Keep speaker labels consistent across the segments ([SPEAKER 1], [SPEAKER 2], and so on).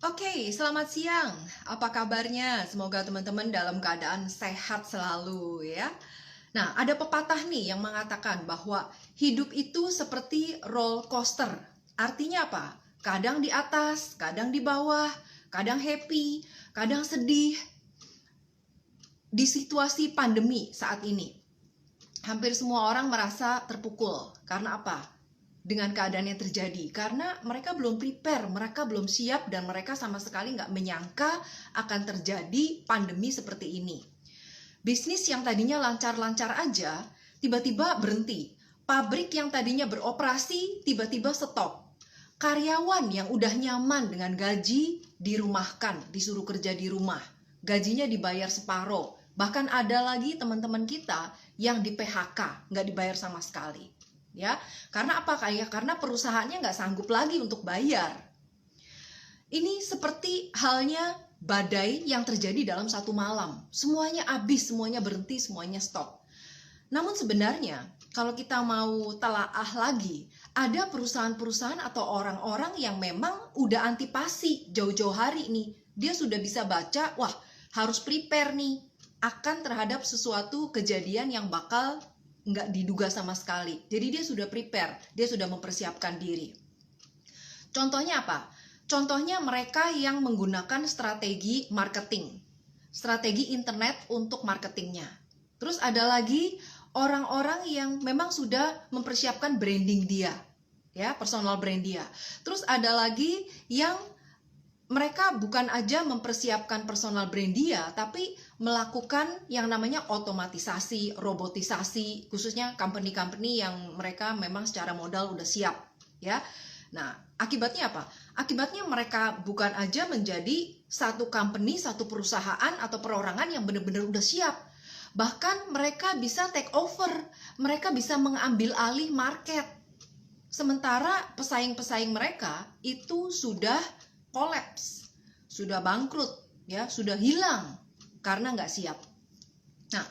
[SPEAKER 1] Oke, selamat siang. Apa kabarnya? Semoga teman-teman dalam keadaan sehat selalu ya. Nah, ada pepatah nih yang mengatakan bahwa hidup itu seperti roller coaster. Artinya apa? Kadang di atas, kadang di bawah, kadang happy, kadang sedih. Di situasi pandemi saat ini, hampir semua orang merasa terpukul. Karena apa? Dengan keadaan yang terjadi, karena mereka belum prepare, mereka belum siap, dan mereka sama sekali nggak menyangka akan terjadi pandemi seperti ini. Bisnis yang tadinya lancar-lancar aja, tiba-tiba berhenti. Pabrik yang tadinya beroperasi, tiba-tiba stop. Karyawan yang udah nyaman dengan gaji, dirumahkan, disuruh kerja di rumah. Gajinya dibayar separoh. Bahkan ada lagi teman-teman kita yang di PHK, nggak dibayar sama sekali. Ya, karena apa? Karena perusahaannya nggak sanggup lagi untuk bayar. Ini seperti halnya badai yang terjadi dalam satu malam. Semuanya habis, semuanya berhenti, semuanya stop. Namun sebenarnya kalau kita mau telaah lagi, ada perusahaan-perusahaan atau orang-orang yang memang udah antipasi jauh-jauh hari nih. Dia sudah bisa baca, wah harus prepare nih akan terhadap sesuatu kejadian yang bakal nggak diduga sama sekali. Jadi dia sudah prepare, dia sudah mempersiapkan diri. Contohnya apa? Contohnya mereka yang menggunakan strategi marketing, strategi internet untuk marketingnya. Terus ada lagi orang-orang yang memang sudah mempersiapkan branding dia, ya, personal brand dia. Terus ada lagi yang mereka bukan aja mempersiapkan personal brand dia, tapi melakukan yang namanya otomatisasi, robotisasi, khususnya company-company yang mereka memang secara modal udah siap, ya. Nah, akibatnya apa? Akibatnya mereka bukan aja menjadi satu company, satu perusahaan atau perorangan yang benar-benar udah siap. Bahkan mereka bisa take over, mereka bisa mengambil alih market. Sementara pesaing-pesaing mereka itu sudah kolaps, sudah bangkrut, ya, sudah hilang karena nggak siap. Nah,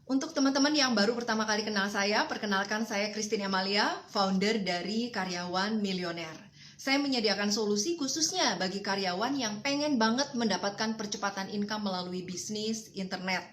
[SPEAKER 1] untuk teman-teman yang baru pertama kali kenal saya, perkenalkan saya Christine Amalia, founder dari Karyawan Milioner. Saya menyediakan solusi khususnya bagi karyawan yang pengen banget mendapatkan percepatan income melalui bisnis internet.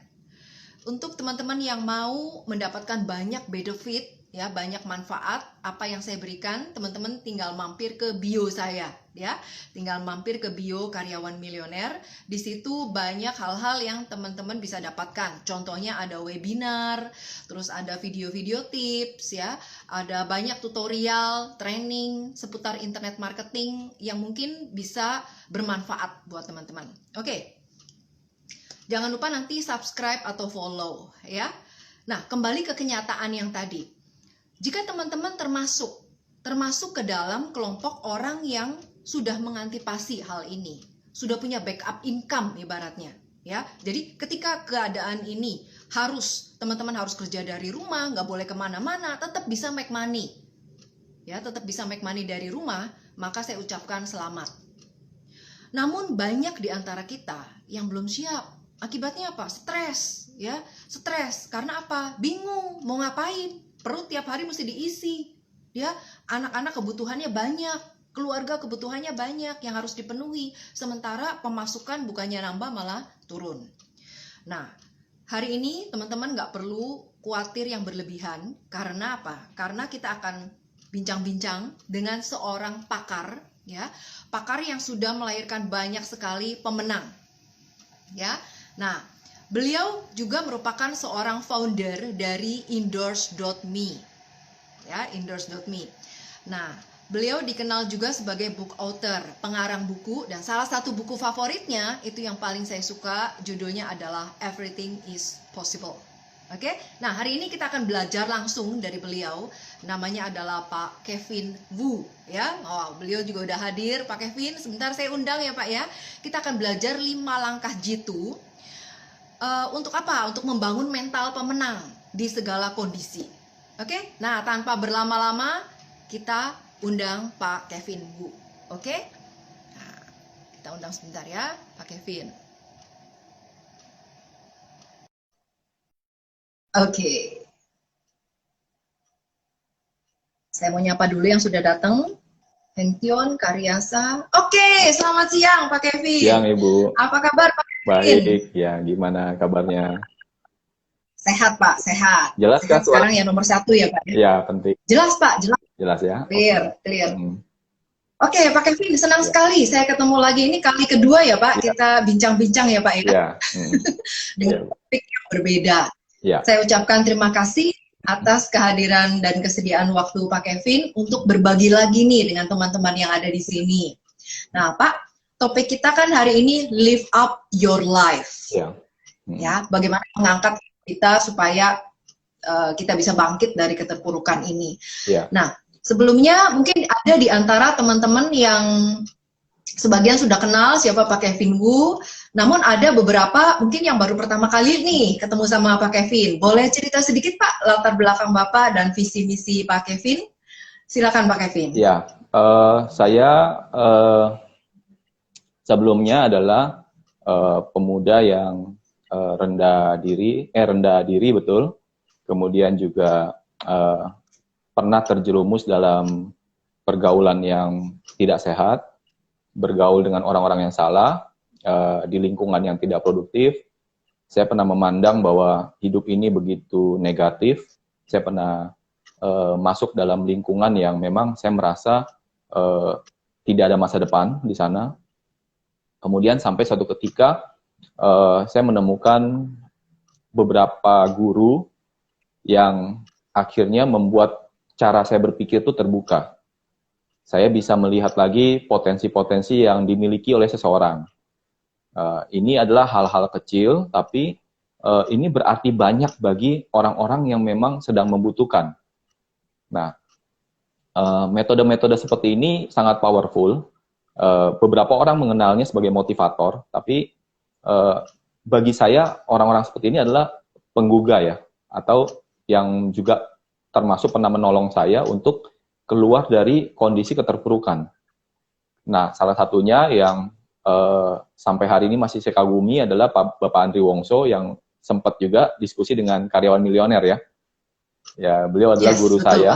[SPEAKER 1] Untuk teman-teman yang mau mendapatkan banyak benefit, ya, banyak manfaat apa yang saya berikan, teman-teman tinggal mampir ke bio saya, ya. Tinggal mampir ke bio Karyawan Milioner. Di situ banyak hal-hal yang teman-teman bisa dapatkan. Contohnya ada webinar, terus ada video-video tips, ya. Ada banyak tutorial, training seputar internet marketing yang mungkin bisa bermanfaat buat teman-teman. Oke. Jangan lupa nanti subscribe atau follow, ya. Nah, kembali ke kenyataan yang tadi. Jika teman-teman termasuk ke dalam kelompok orang yang sudah mengantisipasi hal ini, sudah punya backup income ibaratnya, ya. Jadi ketika keadaan ini teman-teman harus kerja dari rumah, nggak boleh kemana-mana, tetap bisa make money, ya, tetap bisa make money dari rumah, maka saya ucapkan selamat. Namun banyak di antara kita yang belum siap. Akibatnya apa? Stres, ya. Stres karena apa? Bingung mau ngapain. Perut tiap hari mesti diisi, ya. Anak-anak kebutuhannya banyak, keluarga kebutuhannya banyak yang harus dipenuhi. Sementara pemasukan bukannya nambah malah turun. Nah, hari ini teman-teman nggak perlu khawatir yang berlebihan. Karena apa? Karena kita akan bincang-bincang dengan seorang pakar, ya. Pakar yang sudah melahirkan banyak sekali pemenang, ya. Nah, beliau juga merupakan seorang founder dari Endorse.me, ya, Endorse.me. Nah, beliau dikenal juga sebagai book author, pengarang buku, dan salah satu buku favoritnya itu yang paling saya suka, judulnya adalah Everything is Possible. Oke, nah hari ini kita akan belajar langsung dari beliau. Namanya adalah Pak Kevin Wu, ya. Oh, beliau juga udah hadir, Pak Kevin. Sebentar saya undang ya Pak, ya. Kita akan belajar 5 langkah jitu. Untuk apa? Untuk membangun mental pemenang di segala kondisi. Oke, nah tanpa berlama-lama kita undang Pak Kevin Wu. Oke, nah, kita undang sebentar ya Pak Kevin. Oke, saya mau nyapa dulu yang sudah datang. Hention Karyasa. Oke, selamat siang Pak Kevin.
[SPEAKER 2] Siang Ibu.
[SPEAKER 1] Apa kabar Pak Kevin?
[SPEAKER 2] Baik, ya gimana kabarnya?
[SPEAKER 1] Sehat Pak, sehat.
[SPEAKER 2] Jelas kan
[SPEAKER 1] Sehat sekarang ya nomor 1 ya Pak?
[SPEAKER 2] Ya, penting.
[SPEAKER 1] Jelas Pak, jelas.
[SPEAKER 2] Jelas ya?
[SPEAKER 1] Clear, clear.
[SPEAKER 2] Hmm.
[SPEAKER 1] Oke, Pak Kevin, senang sekali saya ketemu lagi. Ini kali kedua ya Pak, kita bincang-bincang ya Pak ya?
[SPEAKER 2] Ya.
[SPEAKER 1] Dengan topik yang berbeda.
[SPEAKER 2] Ya.
[SPEAKER 1] Saya ucapkan terima kasih atas kehadiran dan kesediaan waktu Pak Kevin untuk berbagi lagi nih dengan teman-teman yang ada di sini. Nah, Pak, topik kita kan hari ini live up your life.
[SPEAKER 2] Ya.
[SPEAKER 1] Ya, bagaimana mengangkat kita supaya kita bisa bangkit dari keterpurukan ini.
[SPEAKER 2] Ya.
[SPEAKER 1] Nah, sebelumnya mungkin ada di antara teman-teman yang sebagian sudah kenal siapa Pak Kevin Wu, namun ada beberapa mungkin yang baru pertama kali nih ketemu sama Pak Kevin. Boleh cerita sedikit Pak latar belakang Bapak dan visi misi Pak Kevin? Silakan Pak Kevin.
[SPEAKER 2] Ya, saya sebelumnya adalah pemuda yang rendah diri betul. Kemudian juga pernah terjerumus dalam pergaulan yang tidak sehat, bergaul dengan orang-orang yang salah, di lingkungan yang tidak produktif. Saya pernah memandang bahwa hidup ini begitu negatif. Saya pernah masuk dalam lingkungan yang memang saya merasa tidak ada masa depan di sana. Kemudian sampai suatu ketika saya menemukan beberapa guru yang akhirnya membuat cara saya berpikir itu terbuka. Saya bisa melihat lagi potensi-potensi yang dimiliki oleh seseorang. Ini adalah hal-hal kecil, tapi ini berarti banyak bagi orang-orang yang memang sedang membutuhkan. Nah, metode-metode seperti ini sangat powerful. Beberapa orang mengenalnya sebagai motivator, tapi bagi saya orang-orang seperti ini adalah penggugah ya, atau yang juga termasuk pernah menolong saya untuk keluar dari kondisi keterpurukan. Nah, salah satunya yang sampai hari ini masih saya kagumi adalah Bapak Andri Wongso yang sempat juga diskusi dengan karyawan milioner ya. Ya, beliau adalah guru
[SPEAKER 1] betul,
[SPEAKER 2] saya.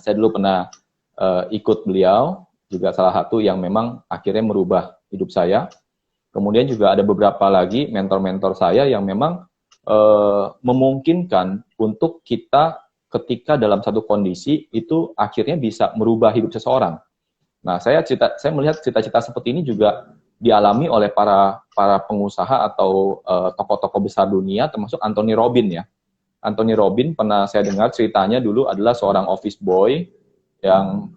[SPEAKER 2] Saya dulu pernah ikut beliau, juga salah satu yang memang akhirnya merubah hidup saya. Kemudian juga ada beberapa lagi mentor-mentor saya yang memang memungkinkan untuk kita ketika dalam satu kondisi itu akhirnya bisa merubah hidup seseorang. Nah, saya melihat cita-cita seperti ini juga dialami oleh para pengusaha atau tokoh-tokoh besar dunia, termasuk Anthony Robbins ya. Anthony Robbins pernah saya dengar ceritanya dulu adalah seorang office boy yang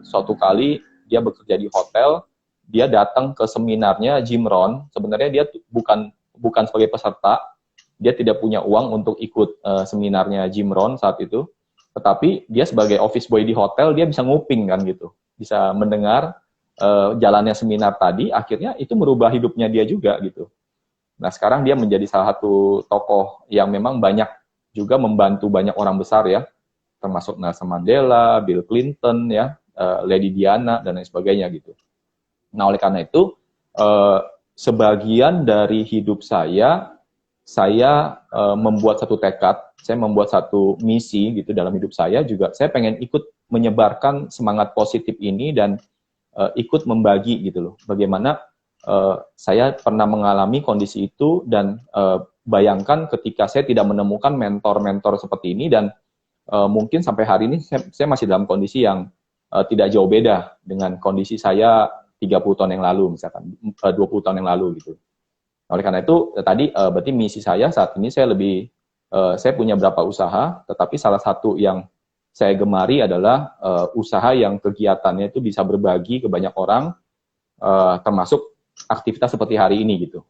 [SPEAKER 2] suatu kali dia bekerja di hotel, dia datang ke seminarnya Jim Rohn. Sebenarnya dia bukan sebagai peserta. Dia tidak punya uang untuk ikut seminarnya Jim Rohn saat itu, tetapi dia sebagai office boy di hotel, dia bisa nguping kan gitu, bisa mendengar jalannya seminar tadi, akhirnya itu merubah hidupnya dia juga gitu. Nah, sekarang dia menjadi salah satu tokoh yang memang banyak juga membantu banyak orang besar ya, termasuk Nelson Mandela, Bill Clinton ya, Lady Diana dan lain sebagainya gitu. Nah, oleh karena itu sebagian dari hidup saya membuat satu tekad, saya membuat satu misi gitu dalam hidup saya juga. Saya pengen ikut menyebarkan semangat positif ini dan ikut membagi gitu loh. Bagaimana saya pernah mengalami kondisi itu dan bayangkan ketika saya tidak menemukan mentor-mentor seperti ini dan mungkin sampai hari ini saya masih dalam kondisi yang tidak jauh beda dengan kondisi saya 30 tahun yang lalu misalkan, 20 tahun yang lalu gitu. Oleh karena itu, tadi berarti misi saya saat ini saya punya beberapa usaha, tetapi salah satu yang saya gemari adalah usaha yang kegiatannya itu bisa berbagi ke banyak orang, termasuk aktivitas seperti hari ini gitu.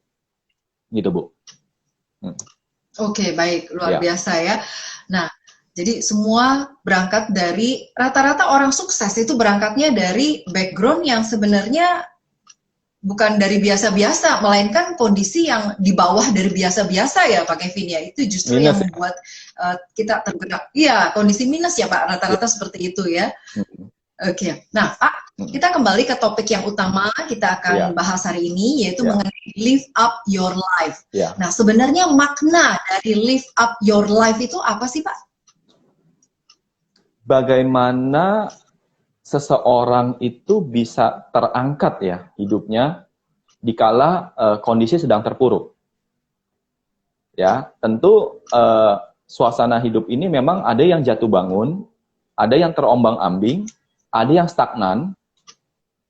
[SPEAKER 2] Gitu, Bu.
[SPEAKER 1] Oke, baik. Luar biasa ya. Nah, jadi semua berangkat dari, rata-rata orang sukses itu berangkatnya dari background yang sebenarnya bukan dari biasa-biasa, melainkan kondisi yang di bawah dari biasa-biasa ya Pak Kevin ya. Itu justru minus, yang membuat kita tergerak. Iya, kondisi minus ya Pak, rata-rata seperti itu ya. Oke. Nah Pak, kita kembali ke topik yang utama kita akan bahas hari ini, yaitu mengenai live up your life. Nah, sebenarnya makna dari live up your life itu apa sih Pak?
[SPEAKER 2] Bagaimana seseorang itu bisa terangkat ya hidupnya dikala kondisi sedang terpuruk. Ya, tentu suasana hidup ini memang ada yang jatuh bangun, ada yang terombang-ambing, ada yang stagnan,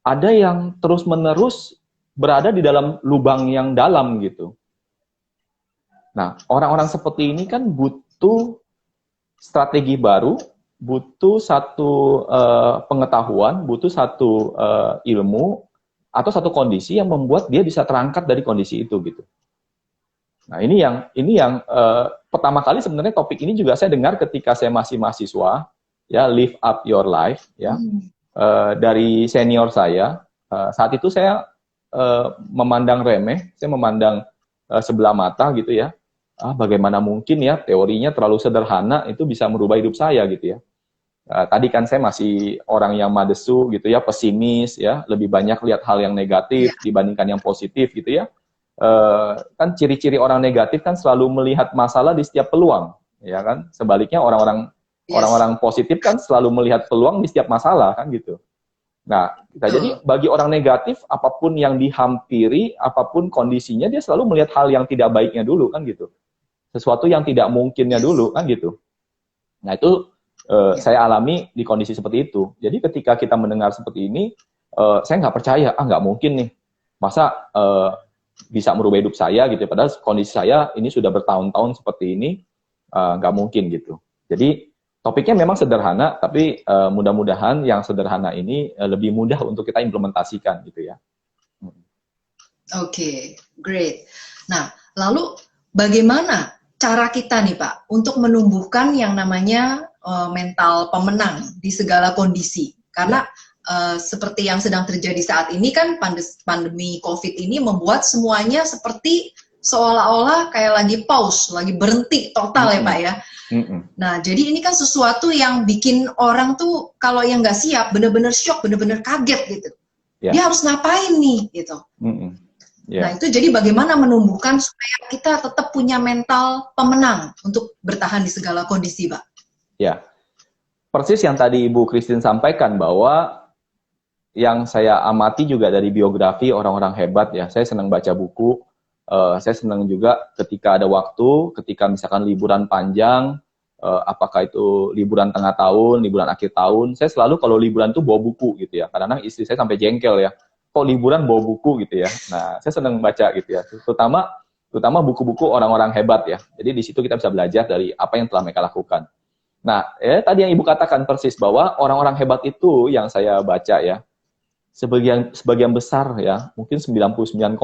[SPEAKER 2] ada yang terus-menerus berada di dalam lubang yang dalam gitu. Nah, orang-orang seperti ini kan butuh strategi baru, butuh satu pengetahuan, butuh satu ilmu, atau satu kondisi yang membuat dia bisa terangkat dari kondisi itu gitu. Nah, ini yang pertama kali sebenarnya topik ini juga saya dengar ketika saya masih mahasiswa, ya, Live Up Your Life, ya, dari senior saya. Saat itu saya memandang remeh, saya memandang sebelah mata gitu ya. Bagaimana mungkin ya teorinya terlalu sederhana itu bisa merubah hidup saya gitu ya. Tadi kan saya masih orang yang madesu gitu ya, pesimis ya, lebih banyak lihat hal yang negatif dibandingkan yang positif gitu ya. Kan ciri-ciri orang negatif kan selalu melihat masalah di setiap peluang, ya kan. Sebaliknya orang-orang positif kan selalu melihat peluang di setiap masalah kan gitu. Nah, jadi bagi orang negatif apapun yang dihampiri, apapun kondisinya dia selalu melihat hal yang tidak baiknya dulu kan gitu. Sesuatu yang tidak mungkinnya dulu kan gitu. Nah, itu saya alami di kondisi seperti itu. Jadi ketika kita mendengar seperti ini, saya nggak percaya, nggak mungkin nih. Masa bisa merubah hidup saya gitu, padahal kondisi saya ini sudah bertahun-tahun seperti ini, nggak mungkin gitu. Jadi topiknya memang sederhana, tapi mudah-mudahan yang sederhana ini lebih mudah untuk kita implementasikan gitu ya.
[SPEAKER 1] Oke, great. Nah, lalu bagaimana cara kita nih Pak untuk menumbuhkan yang namanya mental pemenang di segala kondisi? Karena seperti yang sedang terjadi saat ini kan pandemi COVID ini membuat semuanya seperti seolah-olah kayak lagi pause, lagi berhenti total ya Pak ya. Nah, jadi ini kan sesuatu yang bikin orang tuh kalau yang nggak siap, bener-bener shock, bener-bener kaget gitu. Dia harus ngapain nih gitu. Nah, itu jadi bagaimana menumbuhkan supaya kita tetap punya mental pemenang untuk bertahan di segala kondisi, Pak?
[SPEAKER 2] Ya, persis yang tadi Ibu Christine sampaikan bahwa yang saya amati juga dari biografi orang-orang hebat ya. Saya senang baca buku, saya senang juga ketika ada waktu, ketika misalkan liburan panjang, apakah itu liburan tengah tahun, liburan akhir tahun, saya selalu kalau liburan tuh bawa buku gitu ya. Kadang-kadang istri saya sampai jengkel ya, kok liburan bawa buku gitu ya. Nah, saya senang baca gitu ya, terutama buku-buku orang-orang hebat ya. Jadi di situ kita bisa belajar dari apa yang telah mereka lakukan. Nah, tadi yang Ibu katakan persis bahwa orang-orang hebat itu yang saya baca ya, sebagian besar ya, mungkin 99,99%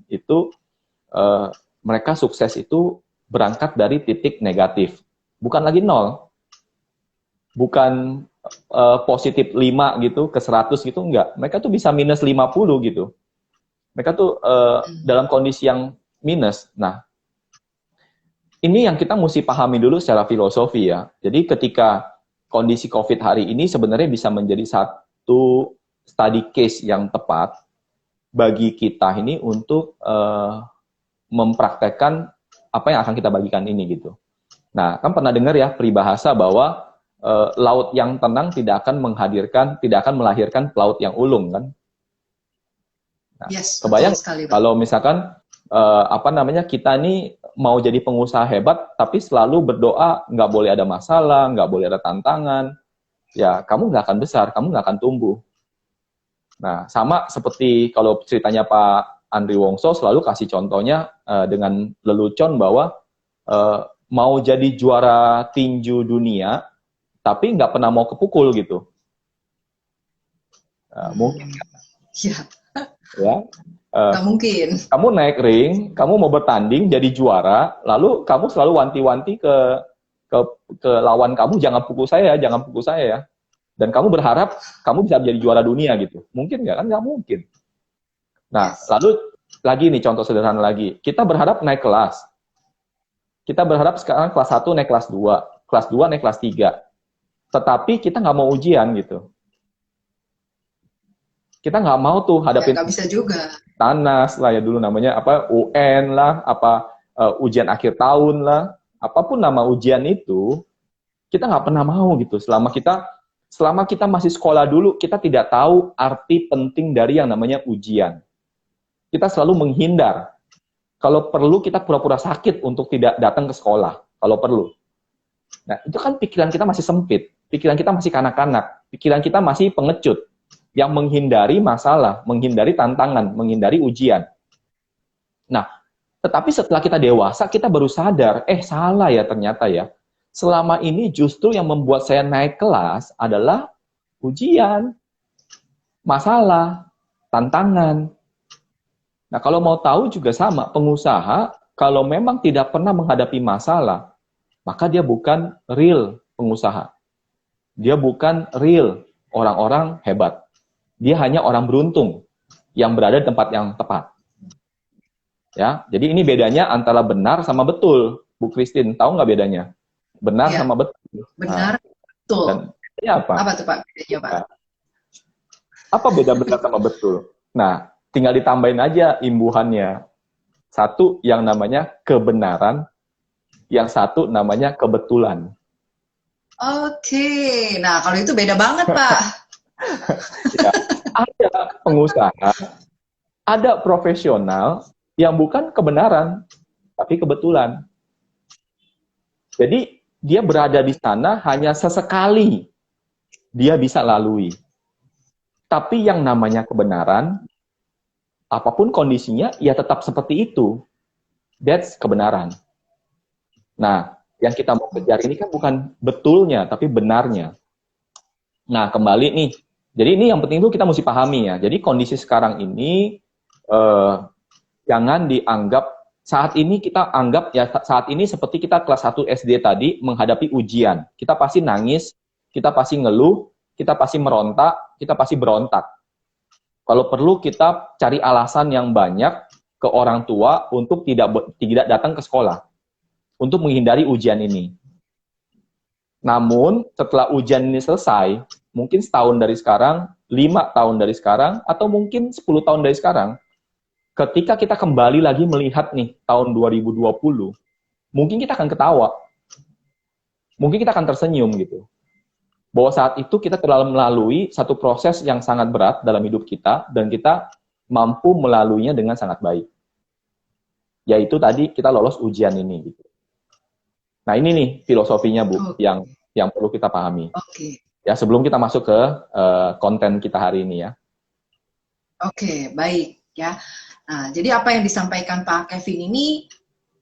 [SPEAKER 2] itu mereka sukses itu berangkat dari titik negatif. Bukan lagi 0. Bukan positif 5 gitu, ke 100 gitu, enggak. Mereka tuh bisa minus 50 gitu. Mereka tuh dalam kondisi yang minus. Nah, ini yang kita mesti pahami dulu secara filosofi ya. Jadi ketika kondisi COVID hari ini sebenarnya bisa menjadi satu study case yang tepat bagi kita ini untuk mempraktekkan apa yang akan kita bagikan ini gitu. Nah, kan pernah dengar ya peribahasa bahwa laut yang tenang tidak akan melahirkan pelaut yang ulung kan. Nah, kebayang kalau misalkan kita nih mau jadi pengusaha hebat tapi selalu berdoa nggak boleh ada masalah, nggak boleh ada tantangan, ya kamu nggak akan besar, kamu nggak akan tumbuh. Nah, sama seperti kalau ceritanya Pak Andri Wongso selalu kasih contohnya dengan lelucon bahwa mau jadi juara tinju dunia, tapi nggak pernah mau kepukul gitu. Mungkin ya.
[SPEAKER 1] Nggak mungkin.
[SPEAKER 2] Kamu naik ring, kamu mau bertanding jadi juara, lalu kamu selalu wanti-wanti ke lawan kamu, jangan pukul saya ya. Dan kamu berharap kamu bisa menjadi juara dunia gitu. Mungkin nggak kan? Nggak mungkin. Nah, lalu lagi nih contoh sederhana lagi. Kita berharap naik kelas. Kita berharap sekarang kelas 1 naik kelas 2, kelas 2 naik kelas 3. Tetapi kita nggak mau ujian gitu. Kita nggak mau tuh hadapin
[SPEAKER 1] nggak bisa juga.
[SPEAKER 2] TANAS lah ya dulu namanya, UN lah, ujian akhir tahun lah, apapun nama ujian itu, kita nggak pernah mau gitu. Selama selama kita masih sekolah dulu, kita tidak tahu arti penting dari yang namanya ujian. Kita selalu menghindar. Kalau perlu kita pura-pura sakit untuk tidak datang ke sekolah, kalau perlu. Nah, itu kan pikiran kita masih sempit, pikiran kita masih kanak-kanak, pikiran kita masih pengecut, yang menghindari masalah, menghindari tantangan, menghindari ujian. Nah, tetapi setelah kita dewasa, kita baru sadar, salah ya ternyata ya. Selama ini justru yang membuat saya naik kelas adalah ujian, masalah, tantangan. Nah, kalau mau tahu juga sama, pengusaha kalau memang tidak pernah menghadapi masalah, maka dia bukan real pengusaha. Dia bukan real orang-orang hebat. Dia hanya orang beruntung yang berada di tempat yang tepat. Ya, jadi ini bedanya antara benar sama betul, Bu Christine. Tahu nggak bedanya? Benar sama betul.
[SPEAKER 1] Benar, betul.
[SPEAKER 2] Dan ini apa?
[SPEAKER 1] Apa tuh Pak bedanya Pak?
[SPEAKER 2] Apa beda benar sama betul? Nah, tinggal ditambahin aja imbuhannya. Satu yang namanya kebenaran, yang satu namanya kebetulan.
[SPEAKER 1] Oke, nah kalau itu beda banget Pak.
[SPEAKER 2] Ya, ada pengusaha, ada profesional yang bukan kebenaran, tapi kebetulan. Jadi dia berada di sana hanya sesekali dia bisa lalui. Tapi yang namanya kebenaran, apapun kondisinya, ya tetap seperti itu. That's kebenaran. Nah, yang kita mau kejar ini kan bukan betulnya, tapi benarnya. Nah, kembali nih. Jadi ini yang penting itu kita mesti pahami ya. Jadi kondisi sekarang ini, jangan dianggap, saat ini kita anggap ya saat ini seperti kita kelas 1 SD tadi menghadapi ujian. Kita pasti nangis, kita pasti ngeluh, kita pasti merontak, kita pasti berontak. Kalau perlu kita cari alasan yang banyak ke orang tua untuk tidak datang ke sekolah, untuk menghindari ujian ini. Namun setelah ujian ini selesai, mungkin setahun dari sekarang, 5 tahun dari sekarang, atau mungkin 10 tahun dari sekarang, ketika kita kembali lagi melihat nih tahun 2020, mungkin kita akan ketawa. Mungkin kita akan tersenyum gitu. Bahwa saat itu kita telah melalui satu proses yang sangat berat dalam hidup kita, dan kita mampu melaluinya dengan sangat baik. Yaitu tadi kita lolos ujian ini gitu. Nah, ini nih filosofinya Bu, yang perlu kita pahami. Ya, sebelum kita masuk ke konten kita hari ini ya.
[SPEAKER 1] Oke, baik ya. Nah, jadi apa yang disampaikan Pak Kevin ini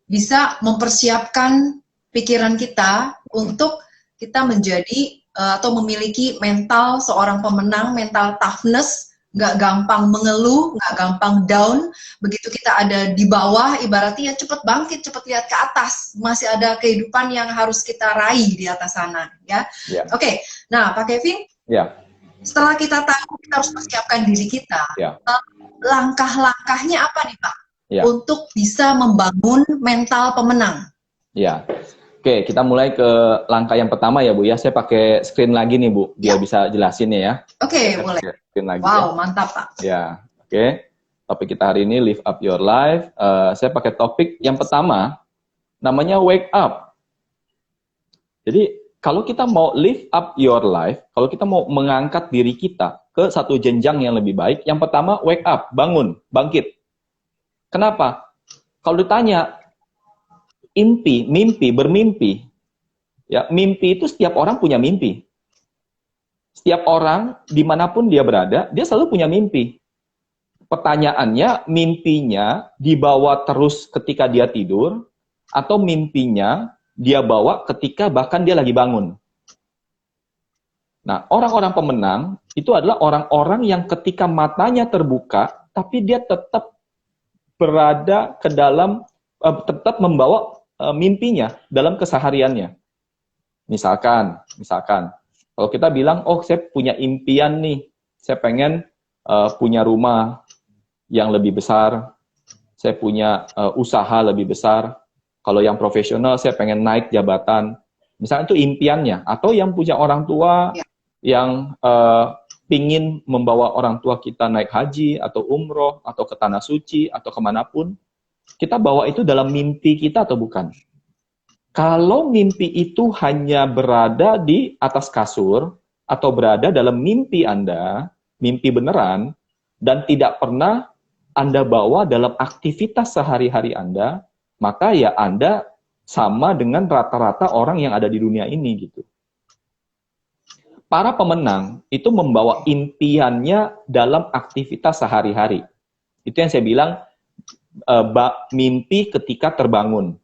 [SPEAKER 1] bisa mempersiapkan pikiran kita untuk kita menjadi atau memiliki mental seorang pemenang, mental toughness, nggak gampang mengeluh, nggak gampang down. Begitu kita ada di bawah, ibaratnya cepat bangkit, cepat lihat ke atas. Masih ada kehidupan yang harus kita raih di atas sana, ya.
[SPEAKER 2] Yeah.
[SPEAKER 1] Oke, nah Pak Kevin, setelah kita tahu kita harus persiapkan diri kita, langkah-langkahnya apa nih Pak untuk bisa membangun mental pemenang? Ya.
[SPEAKER 2] Oke, kita mulai ke langkah yang pertama ya Bu ya. Saya pakai screen lagi nih Bu, biar bisa jelasin ya.
[SPEAKER 1] Oke, boleh.
[SPEAKER 2] Lagi,
[SPEAKER 1] wow, mantap Pak.
[SPEAKER 2] Ya, oke. Topik kita hari ini Live Up Your Life. Saya pakai topik yang pertama, namanya Wake Up. Jadi kalau kita mau live up your life, kalau kita mau mengangkat diri kita ke satu jenjang yang lebih baik, yang pertama wake up, bangun, bangkit. Kenapa? Kalau ditanya mimpi, bermimpi. Ya, mimpi itu setiap orang punya mimpi. Setiap orang, dimanapun dia berada, dia selalu punya mimpi. Pertanyaannya, mimpinya dibawa terus ketika dia tidur, atau mimpinya dia bawa ketika bahkan dia lagi bangun. Nah, orang-orang pemenang itu adalah orang-orang yang ketika matanya terbuka, tapi dia tetap berada ke dalam, tetap membawa mimpinya dalam kesehariannya. Misalkan, kalau kita bilang, oh saya punya impian nih, saya pengen punya rumah yang lebih besar, saya punya usaha lebih besar. Kalau yang profesional, saya pengen naik jabatan. Misalnya itu impiannya. Atau yang punya orang tua yang pingin membawa orang tua kita naik haji, atau umroh, atau ke tanah suci, atau kemanapun. Kita bawa itu dalam mimpi kita atau bukan? Kalau mimpi itu hanya berada di atas kasur, atau berada dalam mimpi Anda, mimpi beneran, dan tidak pernah Anda bawa dalam aktivitas sehari-hari Anda, maka ya Anda sama dengan rata-rata orang yang ada di dunia ini gitu. Para pemenang itu membawa impiannya dalam aktivitas sehari-hari. Itu yang saya bilang mimpi ketika terbangun.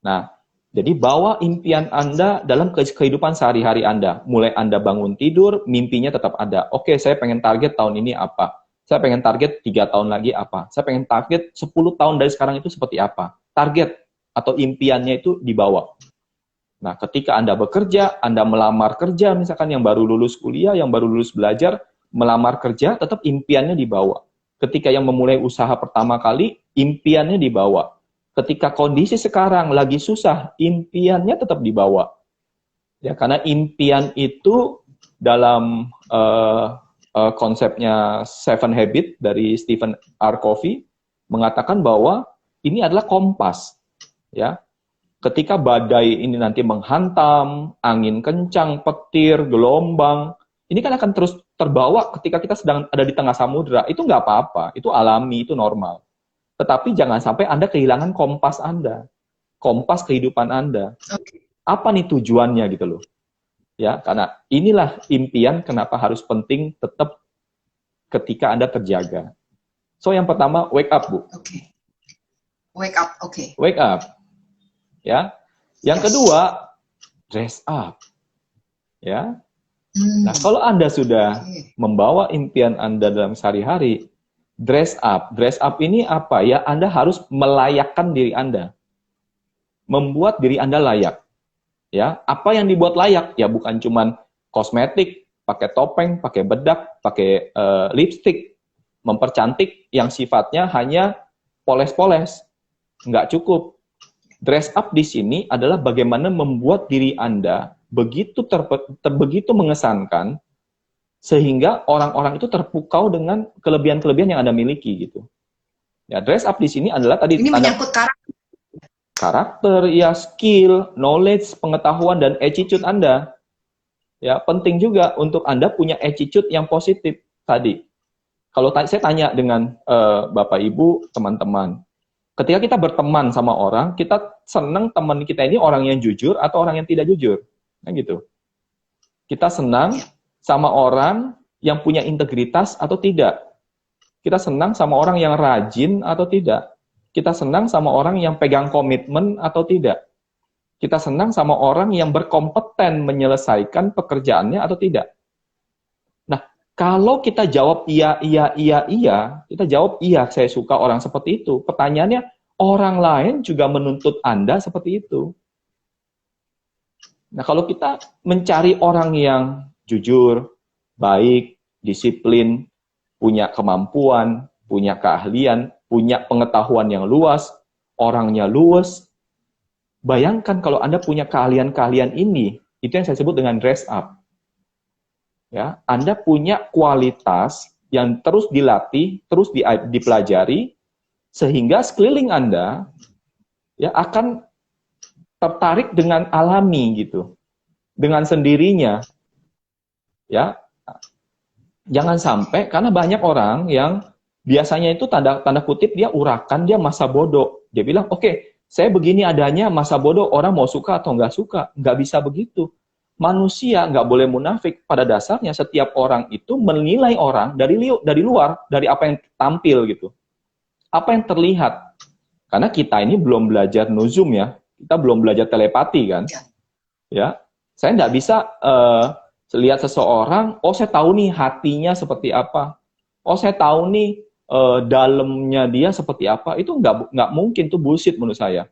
[SPEAKER 2] Nah, jadi bawa impian Anda dalam kehidupan sehari-hari Anda. Mulai Anda bangun tidur, mimpinya tetap ada. Oke, saya pengen target tahun ini apa? Saya pengen target 3 tahun lagi apa? Saya pengen target 10 tahun dari sekarang itu seperti apa? Target atau impiannya itu dibawa. Nah, ketika Anda bekerja, Anda melamar kerja, misalkan yang baru lulus kuliah, yang baru lulus belajar, melamar kerja, tetap impiannya dibawa. Ketika yang memulai usaha pertama kali, impiannya dibawa. Ketika kondisi sekarang lagi susah, impiannya tetap dibawa. Ya, karena impian itu dalam konsepnya Seven Habits dari Stephen R. Covey mengatakan bahwa ini adalah kompas. Ya, ketika badai ini nanti menghantam, angin kencang, petir, gelombang, ini kan akan terus terbawa ketika kita sedang ada di tengah samudera. Itu nggak apa-apa, itu alami, itu normal. Tetapi jangan sampai Anda kehilangan kompas Anda, kompas kehidupan Anda. Apa nih tujuannya gitu loh. Ya, karena inilah impian kenapa harus penting tetap ketika Anda terjaga. So yang pertama, wake up, Bu.
[SPEAKER 1] Wake up,
[SPEAKER 2] Wake up. Ya. Yang kedua, dress up. Ya. Nah, kalau Anda sudah membawa impian Anda dalam sehari-hari, dress up. Dress up ini apa ya? Anda harus melayakkan diri Anda. Membuat diri Anda layak. Ya, apa yang dibuat layak? Ya bukan cuman kosmetik, pakai topeng, pakai bedak, pakai lipstick, mempercantik yang sifatnya hanya poles-poles. Nggak cukup. Dress up di sini adalah bagaimana membuat diri Anda begitu begitu mengesankan sehingga orang-orang itu terpukau dengan kelebihan-kelebihan yang Anda miliki gitu. Ya, dress up di sini adalah tadi
[SPEAKER 1] ini menyangkut
[SPEAKER 2] karakter, ya skill, knowledge, pengetahuan dan attitude Anda. Ya, penting juga untuk Anda punya attitude yang positif tadi. Kalau saya tanya dengan Bapak Ibu, teman-teman, ketika kita berteman sama orang, kita senang teman kita ini orang yang jujur atau orang yang tidak jujur. Nah gitu. Kita senang sama orang yang punya integritas atau tidak. Kita senang sama orang yang rajin atau tidak. Kita senang sama orang yang pegang komitmen atau tidak. Kita senang sama orang yang berkompeten menyelesaikan pekerjaannya atau tidak. Nah, kalau kita jawab iya, kita jawab iya, saya suka orang seperti itu. Pertanyaannya, orang lain juga menuntut Anda seperti itu. Nah, kalau kita mencari orang yang jujur, baik, disiplin, punya kemampuan, punya keahlian, punya pengetahuan yang luas, orangnya luas, bayangkan kalau Anda punya keahlian-keahlian ini, itu yang saya sebut dengan dress up. Ya, Anda punya kualitas yang terus dilatih, terus dipelajari, sehingga sekeliling Anda ya akan tertarik dengan alami gitu, dengan sendirinya. Ya, jangan sampai karena banyak orang yang biasanya itu tanda kutip dia urakan, dia masa bodoh. Dia bilang, oke, saya begini adanya, masa bodoh, orang mau suka atau nggak suka. Nggak bisa begitu. Manusia nggak boleh munafik. Pada dasarnya setiap orang itu menilai orang dari luar, dari apa yang tampil gitu. Apa yang terlihat. Karena kita ini belum belajar nuzum ya. Kita belum belajar telepati kan. Ya, saya nggak bisa lihat seseorang, oh saya tahu nih hatinya seperti apa. Oh saya tahu nih dalamnya dia seperti apa. Itu nggak mungkin, itu bullshit menurut saya.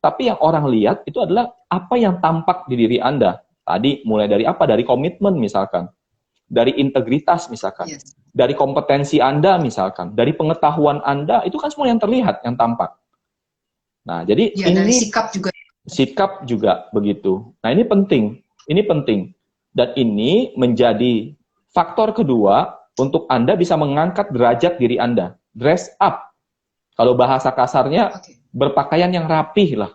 [SPEAKER 2] Tapi yang orang lihat itu adalah apa yang tampak di diri Anda. Tadi mulai dari apa? Dari komitmen misalkan. Dari integritas misalkan. Yes. Dari kompetensi Anda misalkan. Dari pengetahuan Anda, itu kan semua yang terlihat, yang tampak. Nah, jadi
[SPEAKER 1] ya, ini dari sikap juga.
[SPEAKER 2] Sikap juga begitu. Nah, ini penting. Ini penting. Dan ini menjadi faktor kedua untuk Anda bisa mengangkat derajat diri Anda. Dress up. Kalau bahasa kasarnya, berpakaian yang rapih lah.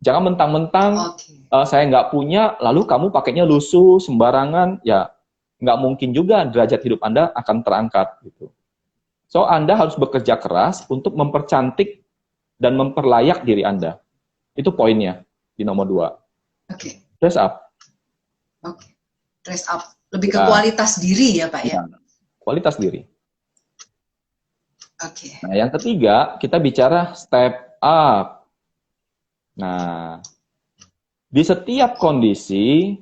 [SPEAKER 2] Jangan mentang-mentang
[SPEAKER 1] Oke.
[SPEAKER 2] saya nggak punya, lalu kamu pakainya lusuh, sembarangan, ya nggak mungkin juga derajat hidup Anda akan terangkat. Gitu. So, Anda harus bekerja keras untuk mempercantik dan memperlayak diri Anda. Itu poinnya di nomor 2.
[SPEAKER 1] Oke.
[SPEAKER 2] Dress up.
[SPEAKER 1] Oke. Dress up. Lebih ke
[SPEAKER 2] Ya,
[SPEAKER 1] kualitas diri ya, Pak ya?
[SPEAKER 2] ya, kualitas diri.
[SPEAKER 1] Oke.
[SPEAKER 2] Nah, yang ketiga, kita bicara step up. Nah, di setiap kondisi,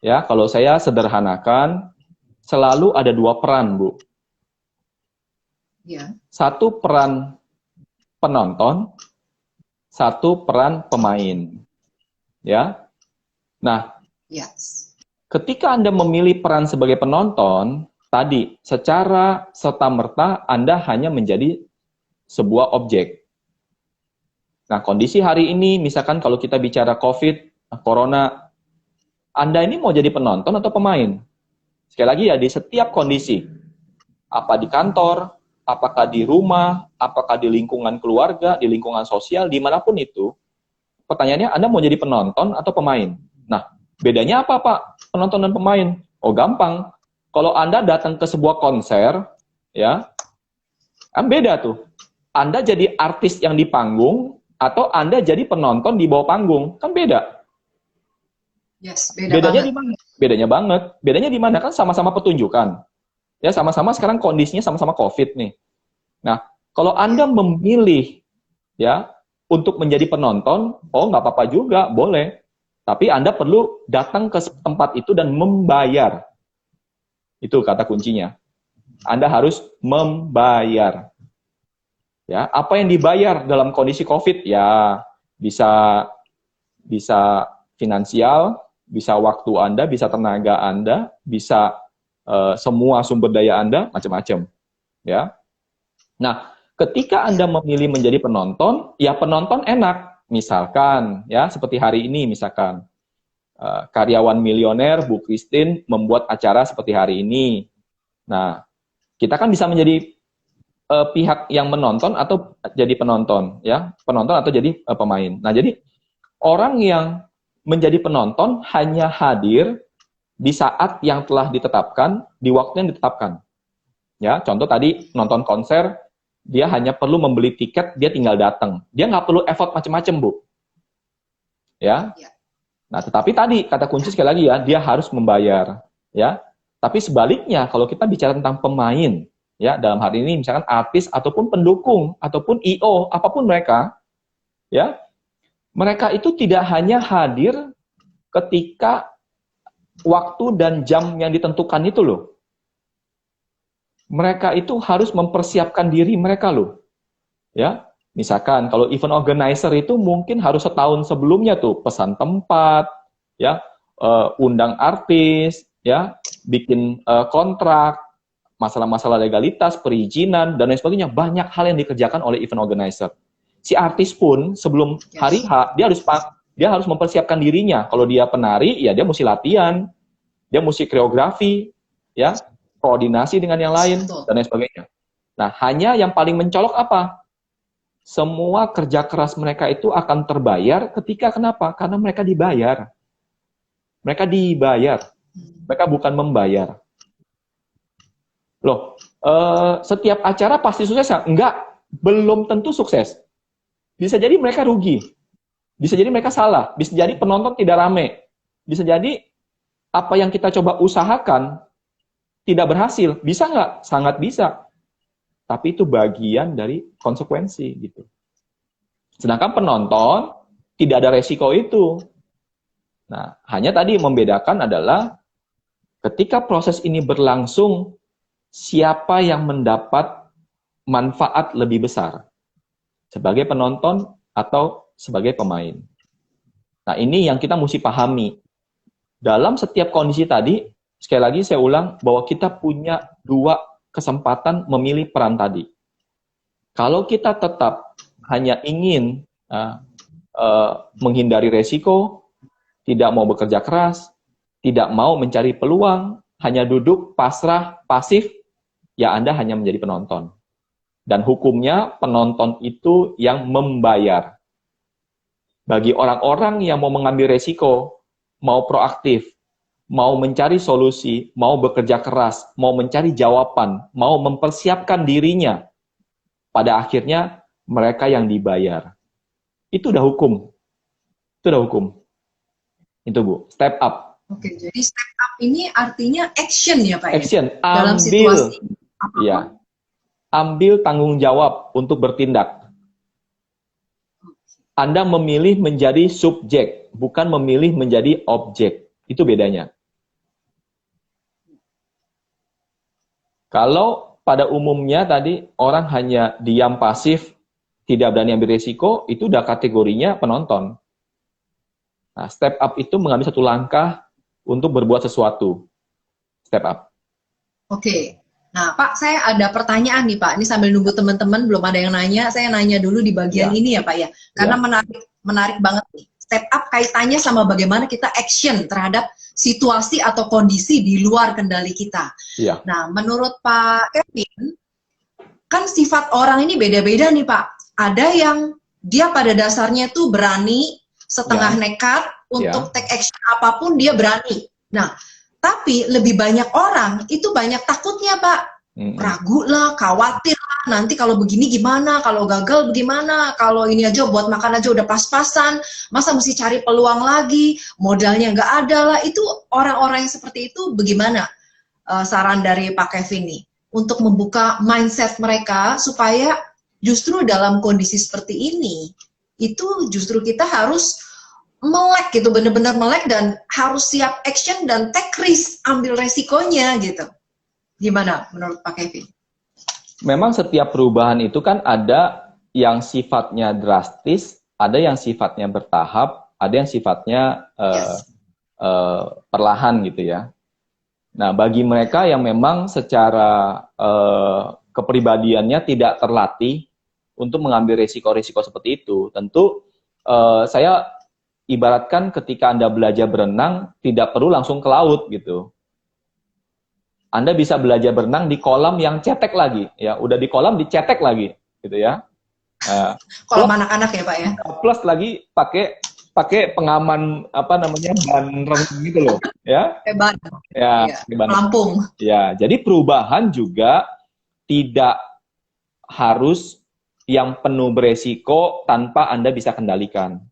[SPEAKER 2] ya, kalau saya sederhanakan, selalu ada 2 peran, Bu.
[SPEAKER 1] Ya.
[SPEAKER 2] Satu peran penonton, satu peran pemain. Ya. Nah,
[SPEAKER 1] Yes.
[SPEAKER 2] ketika Anda memilih peran sebagai penonton, tadi secara serta-merta Anda hanya menjadi sebuah objek. Nah, kondisi hari ini, misalkan kalau kita bicara COVID, Corona, Anda ini mau jadi penonton atau pemain? Sekali lagi ya, di setiap kondisi, apa di kantor, apakah di rumah, apakah di lingkungan keluarga, di lingkungan sosial, dimanapun itu, pertanyaannya Anda mau jadi penonton atau pemain? Nah, bedanya apa Pak? Penonton dan pemain? Oh gampang, kalau Anda datang ke sebuah konser, ya, kan beda tuh. Anda jadi artis yang di panggung, atau Anda jadi penonton di bawah panggung, kan beda.
[SPEAKER 1] Yes, beda
[SPEAKER 2] Bedanya
[SPEAKER 1] banget.
[SPEAKER 2] di mana? Bedanya banget. Bedanya di mana? Kan sama-sama pertunjukan. Ya, sama-sama sekarang kondisinya sama-sama COVID nih. Nah, kalau Anda memilih ya untuk menjadi penonton, oh nggak apa-apa juga, boleh. Tapi Anda perlu datang ke tempat itu dan membayar. Itu kata kuncinya. Anda harus membayar. Ya, apa yang dibayar dalam kondisi COVID? Ya, bisa bisa finansial, bisa waktu Anda, bisa tenaga Anda, bisa semua sumber daya Anda, macam-macam. Ya. Nah, ketika Anda memilih menjadi penonton, ya penonton enak. Misalkan, ya seperti hari ini, misalkan karyawan milioner Bu Christine membuat acara seperti hari ini. Nah, kita kan bisa menjadi pihak yang menonton atau jadi penonton, ya penonton atau jadi pemain. Nah, jadi orang yang menjadi penonton hanya hadir di saat yang telah ditetapkan, di waktu yang ditetapkan. Ya, contoh tadi nonton konser, dia hanya perlu membeli tiket, dia tinggal datang. Dia nggak perlu effort macam-macam, Bu. Ya. Nah, tetapi tadi kata kunci sekali lagi ya, dia harus membayar. Ya. Tapi sebaliknya, kalau kita bicara tentang pemain, ya dalam hari ini misalkan artis ataupun pendukung ataupun IO, apapun mereka, ya mereka itu tidak hanya hadir ketika waktu dan jam yang ditentukan itu loh. Mereka itu harus mempersiapkan diri mereka loh. Ya, misalkan kalau event organizer itu mungkin harus setahun sebelumnya tuh pesan tempat, ya, undang artis, ya, bikin kontrak, masalah-masalah legalitas, perizinan dan lain sebagainya. Banyak hal yang dikerjakan oleh event organizer. Si artis pun sebelum hari H dia harus mempersiapkan dirinya. Kalau dia penari, ya dia mesti latihan, dia mesti koreografi, ya, koordinasi dengan yang lain dan lain sebagainya. Nah, hanya yang paling mencolok apa? Semua kerja keras mereka itu akan terbayar ketika kenapa? Karena mereka dibayar. Mereka dibayar. Mereka bukan membayar. Loh, setiap acara pasti sukses ya? Enggak, belum tentu sukses. Bisa jadi mereka rugi. Bisa jadi mereka salah. Bisa jadi penonton tidak rame. Bisa jadi apa yang kita coba usahakan tidak berhasil. Bisa nggak? Sangat bisa. Tapi itu bagian dari konsekuensi gitu. Sedangkan penonton tidak ada resiko itu. Nah, hanya tadi membedakan adalah ketika proses ini berlangsung, siapa yang mendapat manfaat lebih besar? Sebagai penonton atau sebagai pemain. Nah, ini yang kita mesti pahami. Dalam setiap kondisi tadi, sekali lagi saya ulang bahwa kita punya 2 kesempatan memilih peran tadi. Kalau kita tetap hanya ingin menghindari resiko, tidak mau bekerja keras, tidak mau mencari peluang, hanya duduk pasrah, pasif, ya Anda hanya menjadi penonton. Dan hukumnya penonton itu yang membayar. Bagi orang-orang yang mau mengambil resiko, mau proaktif, mau mencari solusi, mau bekerja keras, mau mencari jawaban, mau mempersiapkan dirinya, pada akhirnya mereka yang dibayar. Itu udah hukum. Itu udah hukum. Itu Bu, step up.
[SPEAKER 1] Oke, jadi step up ini artinya action ya Pak ya?
[SPEAKER 2] Action,
[SPEAKER 1] Dalam
[SPEAKER 2] ambil,
[SPEAKER 1] situasi apapun.
[SPEAKER 2] ya, ambil tanggung jawab untuk bertindak. Anda memilih menjadi subjek, bukan memilih menjadi objek. Itu bedanya. Kalau pada umumnya tadi orang hanya diam pasif, tidak berani ambil risiko, itu udah kategorinya penonton. Nah, step up itu mengambil satu langkah untuk berbuat sesuatu. Step up.
[SPEAKER 1] Oke. Nah, Pak, saya ada pertanyaan nih, Pak. Ini sambil nunggu teman-teman, belum ada yang nanya. Saya nanya dulu di bagian
[SPEAKER 2] Ya.
[SPEAKER 1] ini ya, Pak ya. Karena menarik banget nih. Step up kaitannya sama bagaimana kita action terhadap situasi atau kondisi di luar kendali kita.
[SPEAKER 2] Ya.
[SPEAKER 1] Nah, menurut Pak Kevin, kan sifat orang ini beda-beda nih, Pak. Ada yang dia pada dasarnya tuh berani, setengah nekat, untuk take action apapun dia berani. Nah, tapi lebih banyak orang itu banyak takutnya Pak, ragu lah, khawatir lah, nanti kalau begini gimana, kalau gagal bagaimana, kalau ini aja buat makan aja udah pas-pasan, masa mesti cari peluang lagi, modalnya nggak ada lah. Itu orang-orang yang seperti itu bagaimana saran dari Pak Kevin nih untuk membuka mindset mereka supaya justru dalam kondisi seperti ini itu justru kita harus melek gitu, bener-bener melek dan harus siap action dan take risk, ambil resikonya gitu. Gimana menurut Pak Kevin?
[SPEAKER 2] Memang setiap perubahan itu kan ada yang sifatnya drastis, ada yang sifatnya bertahap, ada yang sifatnya perlahan gitu ya. Nah, bagi mereka yang memang secara kepribadiannya tidak terlatih untuk mengambil risiko-risiko seperti itu, tentu saya ibaratkan ketika Anda belajar berenang, tidak perlu langsung ke laut gitu. Anda bisa belajar berenang di kolam yang cetek lagi, ya. Udah di kolam dicetek lagi, gitu ya.
[SPEAKER 1] Kolam anak-anak ya Pak ya.
[SPEAKER 2] Plus lagi pakai pengaman apa namanya ban renang gitu loh, ya.
[SPEAKER 1] Ban.
[SPEAKER 2] Ya, ban
[SPEAKER 1] pelampung.
[SPEAKER 2] Ya, jadi perubahan juga tidak harus yang penuh beresiko tanpa Anda bisa kendalikan.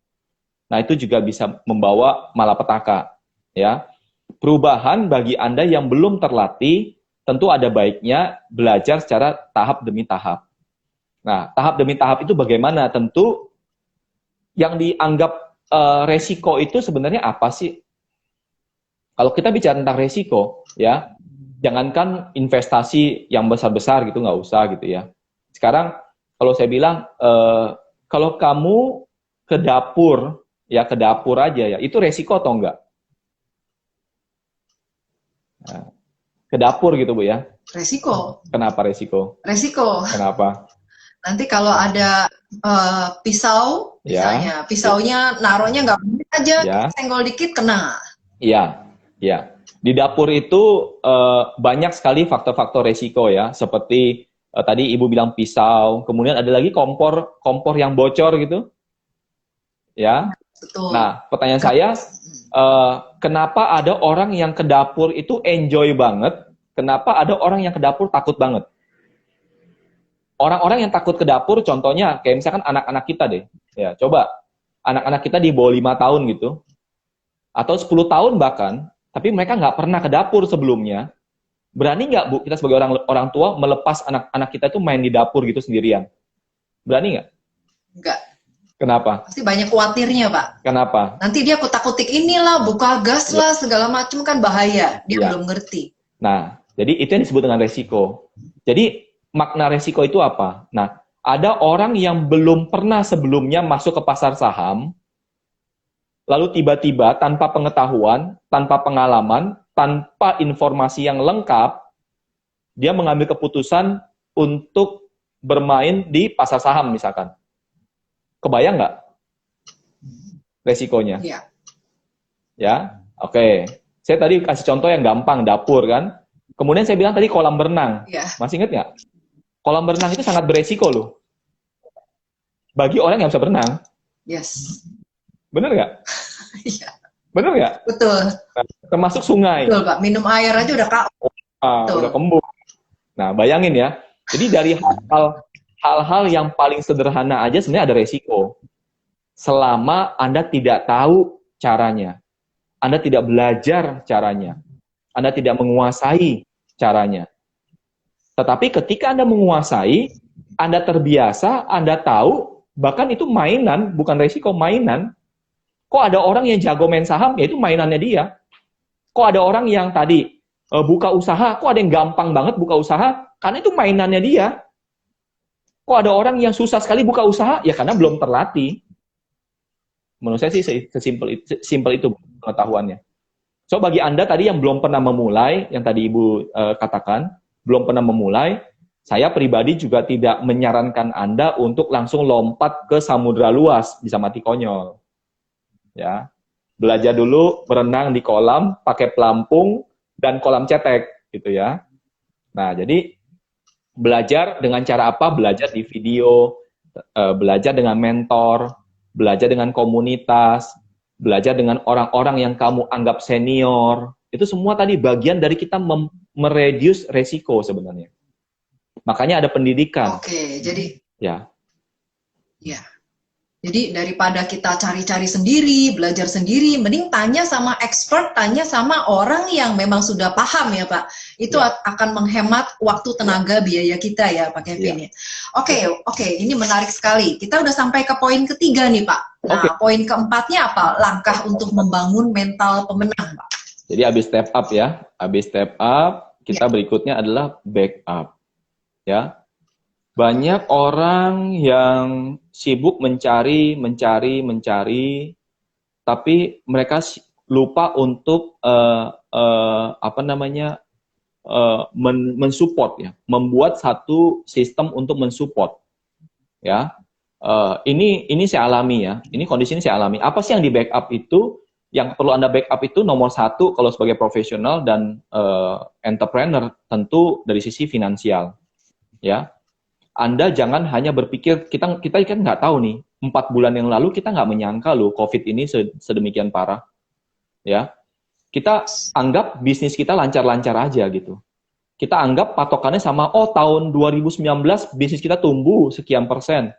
[SPEAKER 2] Nah, itu juga bisa membawa malapetaka, ya. Perubahan bagi Anda yang belum terlatih, tentu ada baiknya belajar secara tahap demi tahap. Nah, tahap demi tahap itu bagaimana? Tentu yang dianggap resiko itu sebenarnya apa sih? Kalau kita bicara tentang resiko, ya, jangankan investasi yang besar-besar gitu, nggak usah gitu ya. Sekarang, kalau saya bilang, kalau kamu ke dapur, ya ke dapur aja ya, itu resiko atau enggak? Nah, ke dapur gitu Bu ya.
[SPEAKER 1] Resiko.
[SPEAKER 2] Kenapa resiko?
[SPEAKER 1] Resiko.
[SPEAKER 2] Kenapa?
[SPEAKER 1] Nanti kalau ada pisau, misalnya, pisaunya naruhnya nggak benar aja, senggol dikit kena.
[SPEAKER 2] Iya, iya. Di dapur itu banyak sekali faktor-faktor resiko ya, seperti tadi Ibu bilang pisau, kemudian ada lagi kompor yang bocor gitu. Ya.
[SPEAKER 1] Betul.
[SPEAKER 2] Nah, pertanyaan saya, kenapa ada orang yang ke dapur itu enjoy banget? Kenapa ada orang yang ke dapur takut banget? Orang-orang yang takut ke dapur, contohnya kayak misalkan anak-anak kita deh. Ya, coba anak-anak kita di bawah 5 tahun gitu, atau 10 tahun bahkan, tapi mereka nggak pernah ke dapur sebelumnya. Berani nggak Bu, kita sebagai orang tua melepas anak-anak kita itu main di dapur gitu sendirian? Berani nggak?
[SPEAKER 1] Nggak.
[SPEAKER 2] Kenapa?
[SPEAKER 1] Pasti banyak khawatirnya, Pak.
[SPEAKER 2] Kenapa?
[SPEAKER 1] Nanti dia kutak-kutik inilah, buka gas lah, segala macam kan bahaya. Dia belum ngerti.
[SPEAKER 2] Nah, jadi itu yang disebut dengan resiko. Jadi, makna resiko itu apa? Nah, ada orang yang belum pernah sebelumnya masuk ke pasar saham, lalu tiba-tiba tanpa pengetahuan, tanpa pengalaman, tanpa informasi yang lengkap, dia mengambil keputusan untuk bermain di pasar saham misalkan. Kebayang nggak resikonya?
[SPEAKER 1] Iya.
[SPEAKER 2] Ya, oke. Saya tadi kasih contoh yang gampang, dapur kan. Kemudian saya bilang tadi kolam berenang.
[SPEAKER 1] Iya.
[SPEAKER 2] Masih ingat nggak? Kolam berenang itu sangat beresiko loh. Bagi orang yang bisa berenang.
[SPEAKER 1] Yes.
[SPEAKER 2] Bener nggak?
[SPEAKER 1] Iya,
[SPEAKER 2] Bener nggak?
[SPEAKER 1] betul.
[SPEAKER 2] Nah, termasuk sungai.
[SPEAKER 1] Betul, Pak. Minum air aja udah Kak.
[SPEAKER 2] Udah
[SPEAKER 1] Betul.
[SPEAKER 2] kembung. Nah, bayangin ya. Jadi dari hal-hal yang paling sederhana aja sebenarnya ada resiko. Selama Anda tidak tahu caranya. Anda tidak belajar caranya. Anda tidak menguasai caranya. Tetapi ketika Anda menguasai, Anda terbiasa, Anda tahu, bahkan itu mainan, bukan resiko, mainan. Kok ada orang yang jago main saham, ya itu mainannya dia. Kok ada orang yang tadi buka usaha, kok ada yang gampang banget buka usaha, karena itu mainannya dia. Kok ada orang yang susah sekali buka usaha, ya karena belum terlatih. Menurut saya sih sesimpel itu pengetahuannya. So bagi Anda tadi yang belum pernah memulai, yang tadi Ibu katakan, belum pernah memulai, saya pribadi juga tidak menyarankan Anda untuk langsung lompat ke samudra luas, bisa mati konyol. Ya, belajar dulu berenang di kolam, pakai pelampung dan kolam cetek, gitu ya. Nah, jadi belajar dengan cara apa? Belajar di video, belajar dengan mentor, belajar dengan komunitas, belajar dengan orang-orang yang kamu anggap senior. Itu semua tadi bagian dari kita mereduce resiko sebenarnya. Makanya ada pendidikan.
[SPEAKER 1] Oke, jadi
[SPEAKER 2] Ya.
[SPEAKER 1] ya. Jadi daripada kita cari-cari sendiri, belajar sendiri, mending tanya sama expert, tanya sama orang yang memang sudah paham ya Pak. Itu akan menghemat waktu, tenaga, biaya kita ya Pak Kevin ya. Oke, ini menarik sekali. Kita udah sampai ke poin ketiga nih Pak. Nah, poin keempatnya apa? Langkah untuk membangun mental pemenang Pak.
[SPEAKER 2] Jadi habis step up ya. Habis step up, kita berikutnya adalah backup. Ya. Banyak orang yang sibuk mencari, tapi mereka lupa untuk mensupport ya, membuat satu sistem untuk mensupport. Ya, ini saya alami ya, ini kondisi ini saya alami. Apa sih yang di backup itu? Yang perlu Anda backup itu nomor satu kalau sebagai profesional dan entrepreneur tentu dari sisi finansial. Ya. Anda jangan hanya berpikir, kita kan nggak tahu nih, 4 bulan yang lalu kita nggak menyangka loh COVID ini sedemikian parah. Ya, kita anggap bisnis kita lancar-lancar aja gitu. Kita anggap patokannya sama, tahun 2019 bisnis kita tumbuh sekian persen.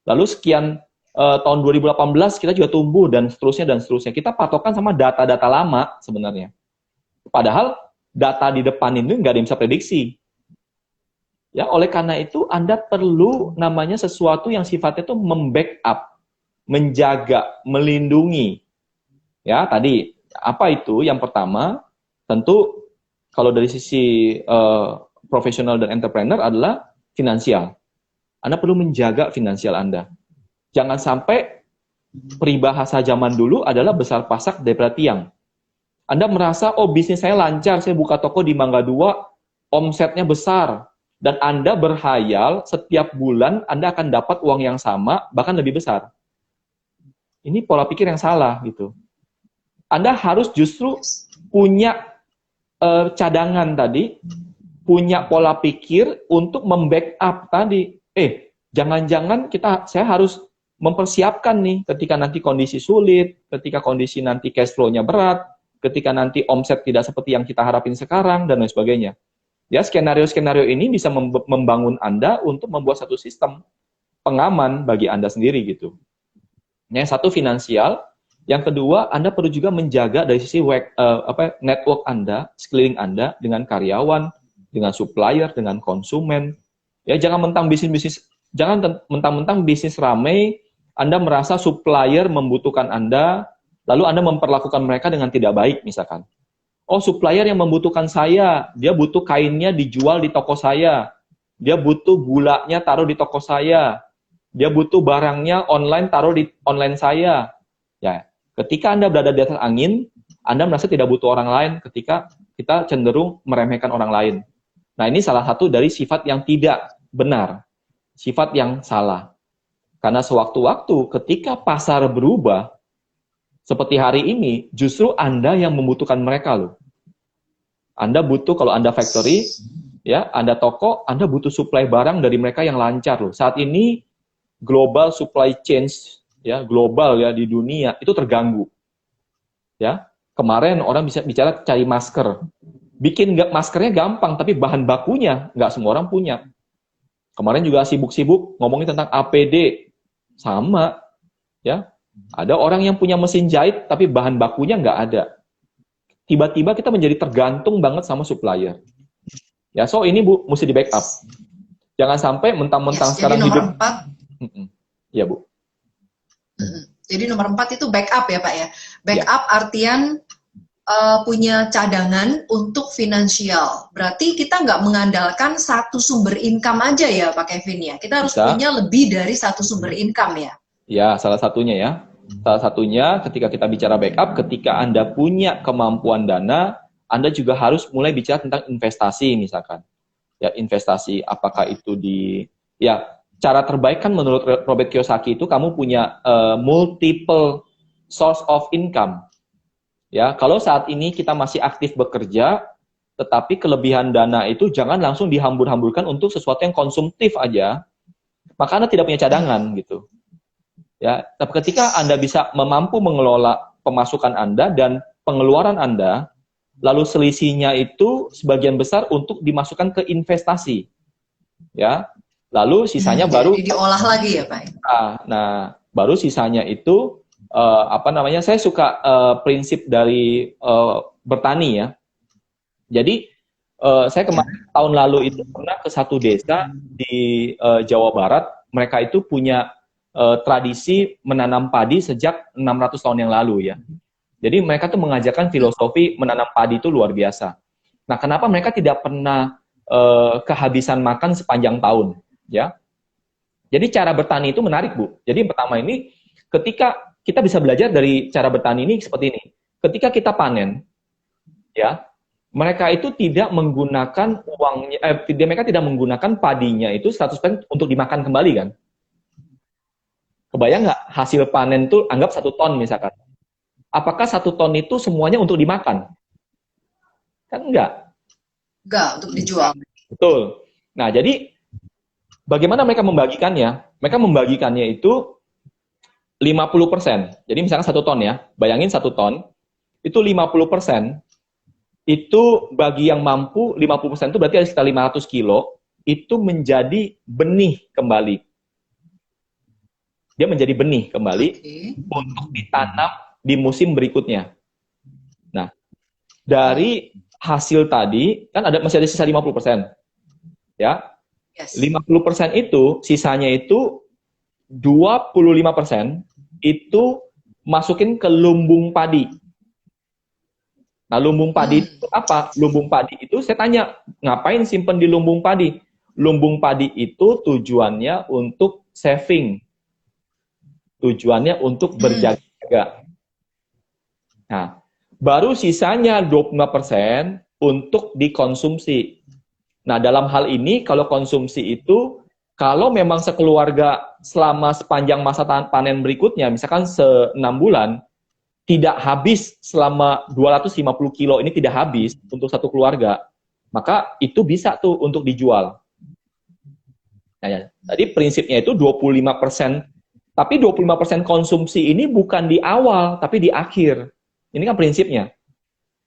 [SPEAKER 2] Lalu sekian tahun 2018 kita juga tumbuh dan seterusnya. Kita patokan sama data-data lama sebenarnya. Padahal data di depan ini nggak ada yang bisa prediksi. Ya, oleh karena itu Anda perlu namanya sesuatu yang sifatnya itu membackup, menjaga, melindungi. Ya, tadi apa itu? Yang pertama, tentu kalau dari sisi profesional dan entrepreneur adalah finansial. Anda perlu menjaga finansial Anda. Jangan sampai peribahasa zaman dulu adalah besar pasak daripada tiang. Anda merasa, bisnis saya lancar, saya buka toko di Mangga 2, omsetnya besar. Dan Anda berhayal setiap bulan Anda akan dapat uang yang sama, bahkan lebih besar. Ini pola pikir yang salah gitu. Anda harus justru punya cadangan tadi, punya pola pikir untuk membackup tadi. Jangan-jangan saya harus mempersiapkan nih ketika nanti kondisi sulit, ketika kondisi nanti cash flow-nya berat, ketika nanti omset tidak seperti yang kita harapin sekarang, dan lain sebagainya. Ya, skenario-skenario ini bisa membangun Anda untuk membuat satu sistem pengaman bagi Anda sendiri gitu. Yang satu finansial, yang kedua Anda perlu juga menjaga dari sisi network Anda, sekeliling Anda dengan karyawan, dengan supplier, dengan konsumen. Ya, jangan mentang-mentang bisnis ramai, Anda merasa supplier membutuhkan Anda, lalu Anda memperlakukan mereka dengan tidak baik misalkan. Supplier yang membutuhkan saya, dia butuh kainnya dijual di toko saya, dia butuh gulanya taruh di toko saya, dia butuh barangnya online taruh di online saya. Ya, ketika Anda berada di atas angin, Anda merasa tidak butuh orang lain ketika kita cenderung meremehkan orang lain. Nah, ini salah satu dari sifat yang tidak benar, sifat yang salah. Karena sewaktu-waktu ketika pasar berubah, seperti hari ini, justru Anda yang membutuhkan mereka loh. Anda butuh, kalau Anda factory, ya, Anda toko, Anda butuh supply barang dari mereka yang lancar loh. Saat ini global supply chain ya global ya di dunia itu terganggu. Ya, kemarin orang bisa bicara cari masker, bikin maskernya gampang, tapi bahan bakunya nggak semua orang punya. Kemarin juga sibuk-sibuk ngomongin tentang APD, sama, ya. Ada orang yang punya mesin jahit, tapi bahan bakunya nggak ada. Tiba-tiba kita menjadi tergantung banget sama supplier. Ya, so ini Bu, mesti di backup. Jangan sampai mentang-mentang sekarang
[SPEAKER 1] jadi
[SPEAKER 2] hidup.
[SPEAKER 1] nomor 4.
[SPEAKER 2] Ya Bu.
[SPEAKER 1] Jadi nomor 4 itu backup ya Pak ya. Backup artian punya cadangan untuk finansial. Berarti kita nggak mengandalkan satu sumber income aja ya Pak Kevin ya. Kita harus punya lebih dari satu sumber income ya.
[SPEAKER 2] Ya, salah satunya ya. Salah satunya ketika kita bicara backup, ketika Anda punya kemampuan dana, Anda juga harus mulai bicara tentang investasi misalkan. Ya, investasi apakah itu cara terbaik kan menurut Robert Kiyosaki itu kamu punya multiple source of income. Ya, kalau saat ini kita masih aktif bekerja, tetapi kelebihan dana itu jangan langsung dihambur-hamburkan untuk sesuatu yang konsumtif aja, maka Anda tidak punya cadangan gitu. Ya, tapi ketika Anda bisa mampu mengelola pemasukan Anda dan pengeluaran Anda, lalu selisihnya itu sebagian besar untuk dimasukkan ke investasi. Ya. Lalu sisanya baru
[SPEAKER 1] diolah lagi ya, Pak.
[SPEAKER 2] Nah, baru sisanya itu saya suka prinsip dari bertani ya. Jadi saya kemarin tahun lalu itu pernah ke satu desa di Jawa Barat, mereka itu punya tradisi menanam padi sejak 600 tahun yang lalu ya. Jadi mereka tuh mengajarkan filosofi menanam padi itu luar biasa. Nah, kenapa mereka tidak pernah kehabisan makan sepanjang tahun, ya? Jadi cara bertani itu menarik, Bu. Jadi yang pertama ini, ketika kita bisa belajar dari cara bertani ini seperti ini. Ketika kita panen, ya, mereka itu tidak menggunakan uangnya, mereka tidak menggunakan padinya itu 100% untuk dimakan kembali kan? Kebayang nggak hasil panen tuh anggap 1 ton misalkan? Apakah 1 ton itu semuanya untuk dimakan? Kan enggak.
[SPEAKER 1] Enggak, untuk dijual.
[SPEAKER 2] Betul. Nah, jadi bagaimana mereka membagikannya? Mereka membagikannya itu 50%. Jadi misalkan 1 ton ya, bayangin 1 ton, itu 50%, itu bagi yang mampu, 50% itu berarti ada sekitar 500 kilo, itu menjadi benih kembali. Dia menjadi benih kembali untuk ditanam di musim berikutnya. Nah, dari hasil tadi, kan masih ada sisa 50%. Ya, 50% itu, sisanya itu 25% itu masukin ke lumbung padi. Nah, lumbung padi itu apa? Lumbung padi itu saya tanya, ngapain simpen di lumbung padi? Lumbung padi itu tujuannya untuk saving. Tujuannya untuk berjaga-jaga. Nah, baru sisanya 25% untuk dikonsumsi. Nah, dalam hal ini kalau konsumsi itu, kalau memang sekeluarga selama sepanjang masa panen berikutnya, misalkan 6 bulan, tidak habis selama 250 kilo ini tidak habis untuk satu keluarga, maka itu bisa tuh untuk dijual. Nah, ya, tadi prinsipnya itu 25%, tapi 25% konsumsi ini bukan di awal, tapi di akhir. Ini kan prinsipnya.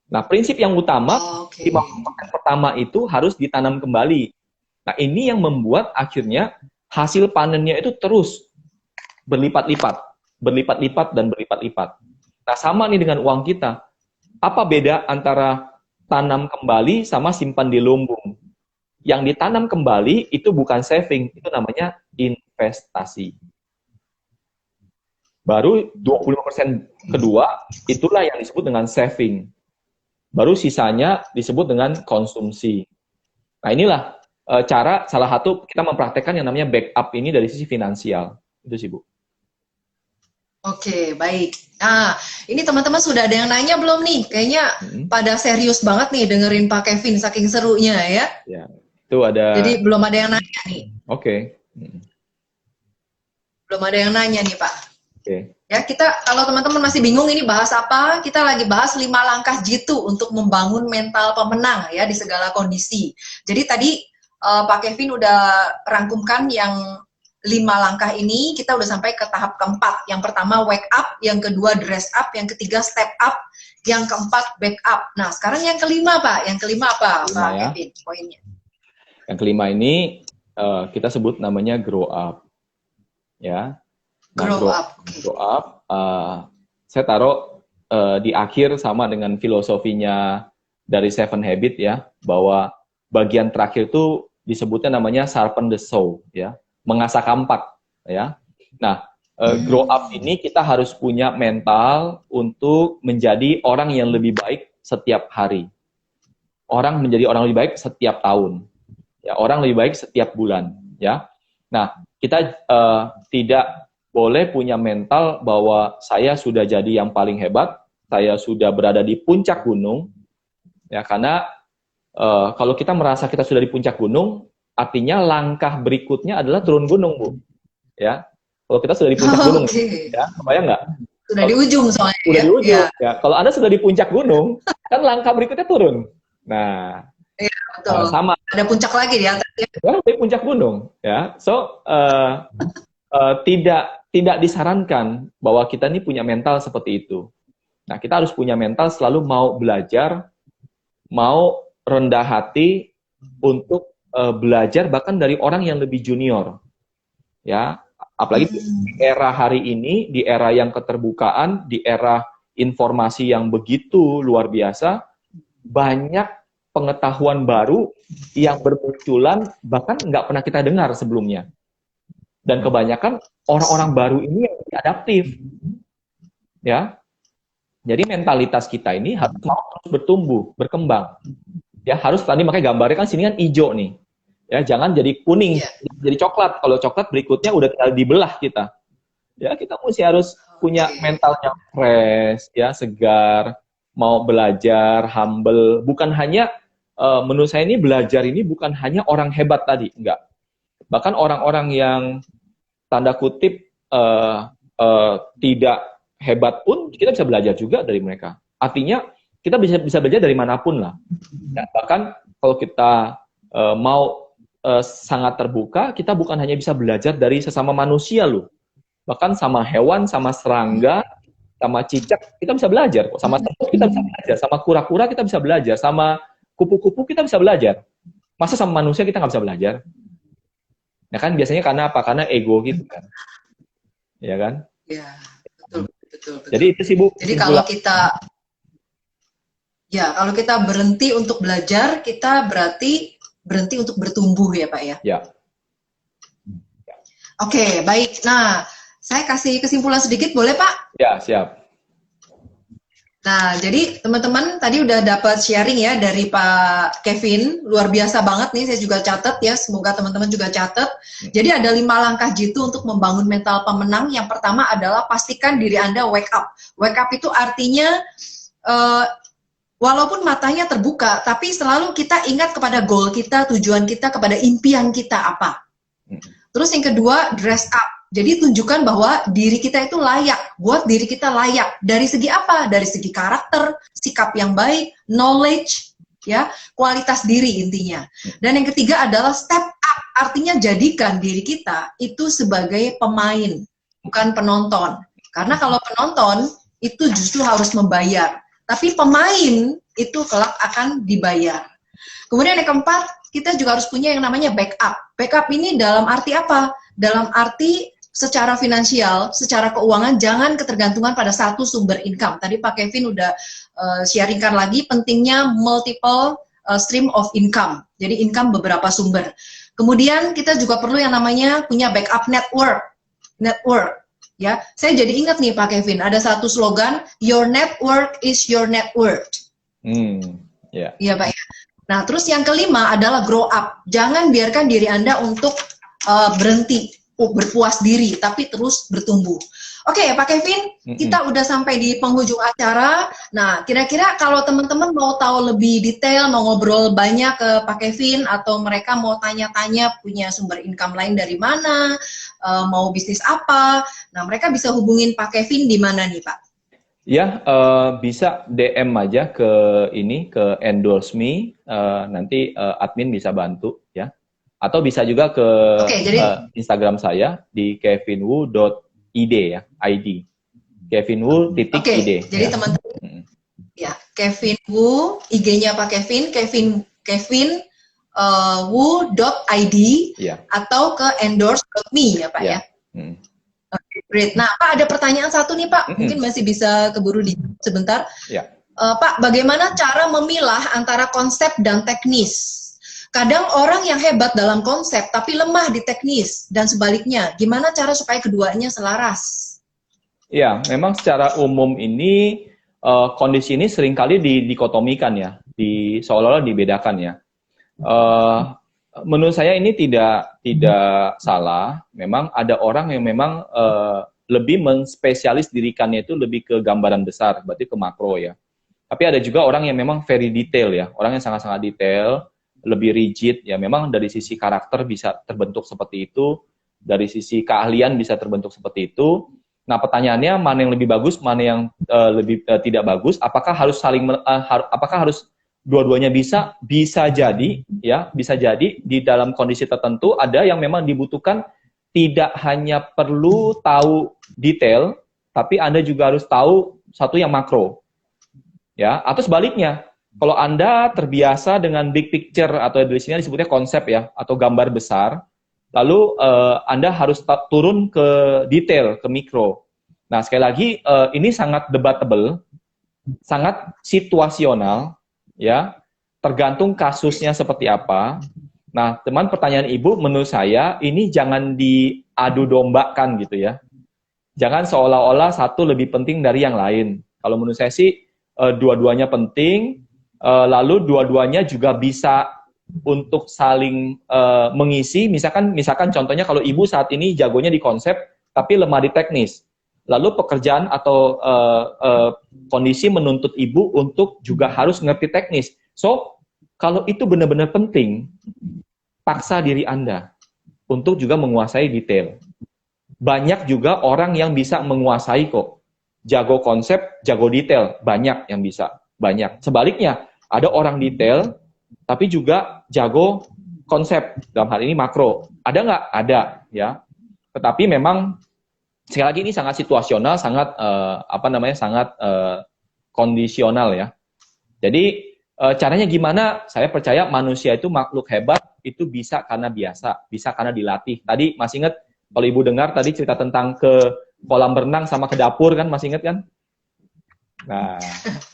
[SPEAKER 2] Nah, prinsip yang utama, 50% pertama itu harus ditanam kembali. Nah, ini yang membuat akhirnya hasil panennya itu terus berlipat-lipat, berlipat-lipat dan berlipat-lipat. Nah, sama nih dengan uang kita. Apa beda antara tanam kembali sama simpan di lumbung? Yang ditanam kembali itu bukan saving, itu namanya investasi. Baru 25% kedua, itulah yang disebut dengan saving. Baru sisanya disebut dengan konsumsi. Nah, inilah cara salah satu kita mempraktekkan yang namanya backup ini dari sisi finansial. Itu sih, Bu.
[SPEAKER 1] Oke, baik. Nah, ini teman-teman sudah ada yang nanya belum nih? Kayaknya pada serius banget nih dengerin Pak Kevin, saking serunya ya.
[SPEAKER 2] Ya, itu ada.
[SPEAKER 1] Jadi belum ada yang nanya nih.
[SPEAKER 2] Oke.
[SPEAKER 1] Belum ada yang nanya nih, Pak.
[SPEAKER 2] Oke.
[SPEAKER 1] Ya, kita kalau teman-teman masih bingung ini bahas apa, kita lagi bahas 5 langkah jitu untuk membangun mental pemenang ya di segala kondisi. Jadi tadi Pak Kevin udah rangkumkan yang langkah ini kita udah sampai ke tahap keempat. Yang pertama wake up, yang kedua dress up, yang ketiga step up, yang keempat back up. Nah, sekarang yang kelima, Pak. Yang kelima apa, Pak Kevin? Poinnya.
[SPEAKER 2] Yang kelima ini kita sebut namanya grow up. Ya. Nah, grow up. Grow up saya taruh di akhir sama dengan filosofinya dari Seven Habit ya, bahwa bagian terakhir itu disebutnya namanya sharpen the saw ya. Mengasah kampak ya. Nah, grow up ini kita harus punya mental untuk menjadi orang yang lebih baik setiap hari. Orang menjadi orang lebih baik setiap tahun. Ya, orang lebih baik setiap bulan ya. Nah, kita tidak boleh punya mental bahwa saya sudah jadi yang paling hebat, saya sudah berada di puncak gunung. Ya, karena kalau kita merasa kita sudah di puncak gunung, artinya langkah berikutnya adalah turun gunung, Bu. Ya, kalau kita sudah di puncak gunung, ya, kebayang nggak?
[SPEAKER 1] Sudah di ujung soalnya.
[SPEAKER 2] Sudah di ujung. Ya. Kalau Anda sudah di puncak gunung, kan langkah berikutnya turun. Nah,
[SPEAKER 1] betul.
[SPEAKER 2] Sama.
[SPEAKER 1] Ada puncak lagi di atas.
[SPEAKER 2] Ya, di puncak gunung. Ya, so tidak disarankan bahwa kita ini punya mental seperti itu. Nah, kita harus punya mental selalu mau belajar, mau rendah hati untuk belajar bahkan dari orang yang lebih junior, ya, apalagi di era hari ini, di era yang keterbukaan, di era informasi yang begitu luar biasa, banyak pengetahuan baru yang bermunculan bahkan nggak pernah kita dengar sebelumnya, dan kebanyakan orang-orang baru ini yang adaptif, ya. Jadi mentalitas kita ini harus mau terus bertumbuh, berkembang. Ya, harus tadi makanya gambarnya kan sini kan hijau nih. Ya, jangan jadi kuning, jadi coklat. Kalau coklat berikutnya udah tinggal dibelah kita. Ya, kita mesti harus punya mental yang fresh, ya, segar, mau belajar, humble. Bukan hanya menurut saya ini belajar ini bukan hanya orang hebat tadi, enggak. Bahkan orang-orang yang tanda kutip tidak hebat pun kita bisa belajar juga dari mereka. Artinya kita bisa belajar dari manapun lah. Ya, bahkan kalau kita mau sangat terbuka, kita bukan hanya bisa belajar dari sesama manusia loh. Bahkan sama hewan, sama serangga, sama cicak kita bisa belajar kok. Sama semut kita bisa belajar, sama kura-kura kita bisa belajar, sama kupu-kupu kita bisa belajar. Masa sama manusia kita nggak bisa belajar? Ya kan biasanya karena apa? Karena ego gitu kan. Ya kan?
[SPEAKER 1] Iya, betul.
[SPEAKER 2] Jadi itu sih, Bu.
[SPEAKER 1] Jadi kalau kita berhenti untuk belajar, kita berarti berhenti untuk bertumbuh ya, Pak ya?
[SPEAKER 2] Ya.
[SPEAKER 1] Oke, baik. Nah, saya kasih kesimpulan sedikit, boleh Pak?
[SPEAKER 2] Ya, siap.
[SPEAKER 1] Nah, jadi teman-teman tadi udah dapat sharing ya dari Pak Kevin, luar biasa banget nih, saya juga catat ya, semoga teman-teman juga catat. Jadi ada 5 langkah jitu untuk membangun mental pemenang. Yang pertama adalah pastikan diri Anda wake up. Wake up itu artinya walaupun matanya terbuka, tapi selalu kita ingat kepada goal kita, tujuan kita, kepada impian kita apa. Terus yang kedua, dress up. Jadi tunjukkan bahwa diri kita itu layak, buat diri kita layak. Dari segi apa? Dari segi karakter, sikap yang baik, knowledge, ya, kualitas diri intinya. Dan yang ketiga adalah step up, artinya jadikan diri kita itu sebagai pemain, bukan penonton. Karena kalau penonton itu justru harus membayar, tapi pemain itu kelak akan dibayar. Kemudian yang keempat, kita juga harus punya yang namanya backup. Backup ini dalam arti apa? Dalam arti secara finansial, secara keuangan, jangan ketergantungan pada satu sumber income. Tadi Pak Kevin udah sharingkan lagi pentingnya multiple stream of income. Jadi income beberapa sumber. Kemudian kita juga perlu yang namanya punya backup network. Ya, saya jadi ingat nih Pak Kevin, ada satu slogan, your network is your net worth. Iya Pak ya. Nah, terus yang kelima adalah grow up. Jangan biarkan diri Anda untuk berhenti, berpuas diri, tapi terus bertumbuh. Oke, Pak Kevin, kita udah sampai di penghujung acara. Nah, kira-kira kalau teman-teman mau tahu lebih detail, mau ngobrol banyak ke Pak Kevin, atau mereka mau tanya-tanya punya sumber income lain dari mana, mau bisnis apa, nah mereka bisa hubungin Pak Kevin di mana nih, Pak?
[SPEAKER 2] Ya, bisa DM aja ke endorse me, nanti admin bisa bantu ya. Atau bisa juga ke
[SPEAKER 1] Oke, jadi
[SPEAKER 2] Instagram saya di kevinwu.id ya, ID. kevinwu.id.
[SPEAKER 1] oke, jadi
[SPEAKER 2] Ya.
[SPEAKER 1] teman-teman ya, Kevin Wu, IG-nya Pak Kevin, Kevin wu.id
[SPEAKER 2] Ya.
[SPEAKER 1] atau ke endorse.me ya Pak ya. Great. Nah, Pak ada pertanyaan satu nih Pak, mungkin masih bisa keburu di sebentar.
[SPEAKER 2] Ya.
[SPEAKER 1] Pak, bagaimana cara memilah antara konsep dan teknis? Kadang orang yang hebat dalam konsep tapi lemah di teknis dan sebaliknya. Gimana cara supaya keduanya selaras?
[SPEAKER 2] Ya, memang secara umum ini kondisi ini seringkali dikotomikan ya, seolah-olah dibedakan ya. Menurut saya ini tidak salah. Memang ada orang yang memang lebih menspesialis dirikannya itu lebih ke gambaran besar, berarti ke makro ya. Tapi ada juga orang yang memang very detail ya, orang yang sangat-sangat detail, lebih rigid ya. Memang dari sisi karakter bisa terbentuk seperti itu, dari sisi keahlian bisa terbentuk seperti itu. Nah, pertanyaannya mana yang lebih bagus, mana yang lebih tidak bagus? Apakah harus apakah harus dua-duanya bisa? Bisa jadi, ya, bisa jadi di dalam kondisi tertentu ada yang memang dibutuhkan tidak hanya perlu tahu detail, tapi Anda juga harus tahu satu yang makro, ya. Atau sebaliknya, kalau Anda terbiasa dengan big picture atau di sini disebutnya konsep ya, atau gambar besar. Lalu Anda harus turun ke detail, ke mikro. Nah, sekali lagi ini sangat debatable, sangat situasional, ya. Tergantung kasusnya seperti apa. Nah, teman, pertanyaan Ibu menurut saya ini jangan diadu dombakan gitu ya. Jangan seolah-olah satu lebih penting dari yang lain. Kalau menurut saya sih dua-duanya penting, lalu dua-duanya juga bisa untuk saling mengisi. Misalkan contohnya kalau ibu saat ini jagonya di konsep tapi lemah di teknis, lalu pekerjaan atau kondisi menuntut ibu untuk juga harus ngerti teknis. So kalau itu benar-benar penting, paksa diri Anda untuk juga menguasai detail. Banyak juga orang yang bisa menguasai kok, jago konsep, jago detail, banyak yang bisa, banyak. Sebaliknya ada orang detail tapi juga jago konsep, dalam hal ini makro. Ada nggak? Ada, ya. Tetapi memang sekali lagi ini sangat situasional, sangat sangat kondisional ya. Jadi caranya gimana? Saya percaya manusia itu makhluk hebat, itu bisa karena biasa, bisa karena dilatih. Tadi masih ingat kalau ibu dengar tadi cerita tentang ke kolam berenang sama ke dapur kan, masih ingat kan? Nah,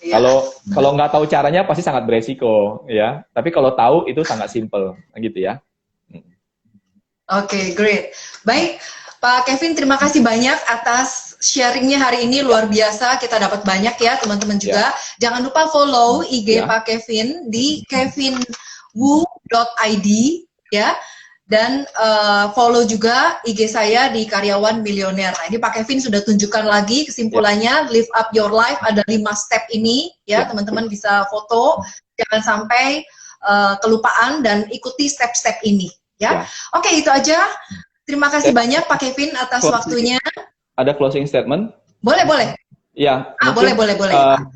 [SPEAKER 2] kalau nggak tahu caranya pasti sangat beresiko ya. Tapi kalau tahu itu sangat simple gitu ya.
[SPEAKER 1] Oke, great. Baik, Pak Kevin, terima kasih banyak atas sharingnya hari ini, luar biasa. Kita dapat banyak ya, teman-teman juga. Jangan lupa follow IG Pak Kevin di kevinwu.id ya. Dan follow juga IG saya di Karyawan Milioner. Nah, ini Pak Kevin sudah tunjukkan lagi kesimpulannya, live up your life, ada 5 step ini, ya teman-teman bisa foto, jangan sampai kelupaan dan ikuti step-step ini, ya. Oke, itu aja. Terima kasih banyak Pak Kevin atas waktunya.
[SPEAKER 2] Ada closing statement?
[SPEAKER 1] Boleh.
[SPEAKER 2] Ya.
[SPEAKER 1] Boleh.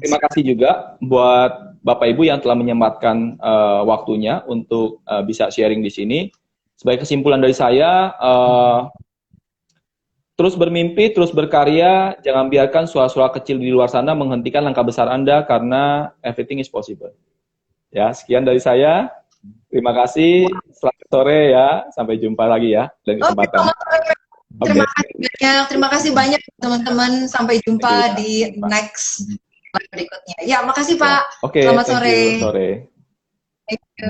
[SPEAKER 2] Terima kasih juga buat Bapak Ibu yang telah menyempatkan waktunya untuk bisa sharing di sini. Sebagai kesimpulan dari saya, terus bermimpi, terus berkarya, jangan biarkan suara-suara kecil di luar sana menghentikan langkah besar Anda karena everything is possible. Ya, sekian dari saya. Terima kasih. Selamat sore ya. Sampai jumpa lagi ya dan kesempatan.
[SPEAKER 1] Terima kasih banyak teman-teman. Sampai jumpa di next live berikutnya. Ya, makasih Pak.
[SPEAKER 2] Oke,
[SPEAKER 1] selamat sore.
[SPEAKER 2] Sore.
[SPEAKER 1] Thank you.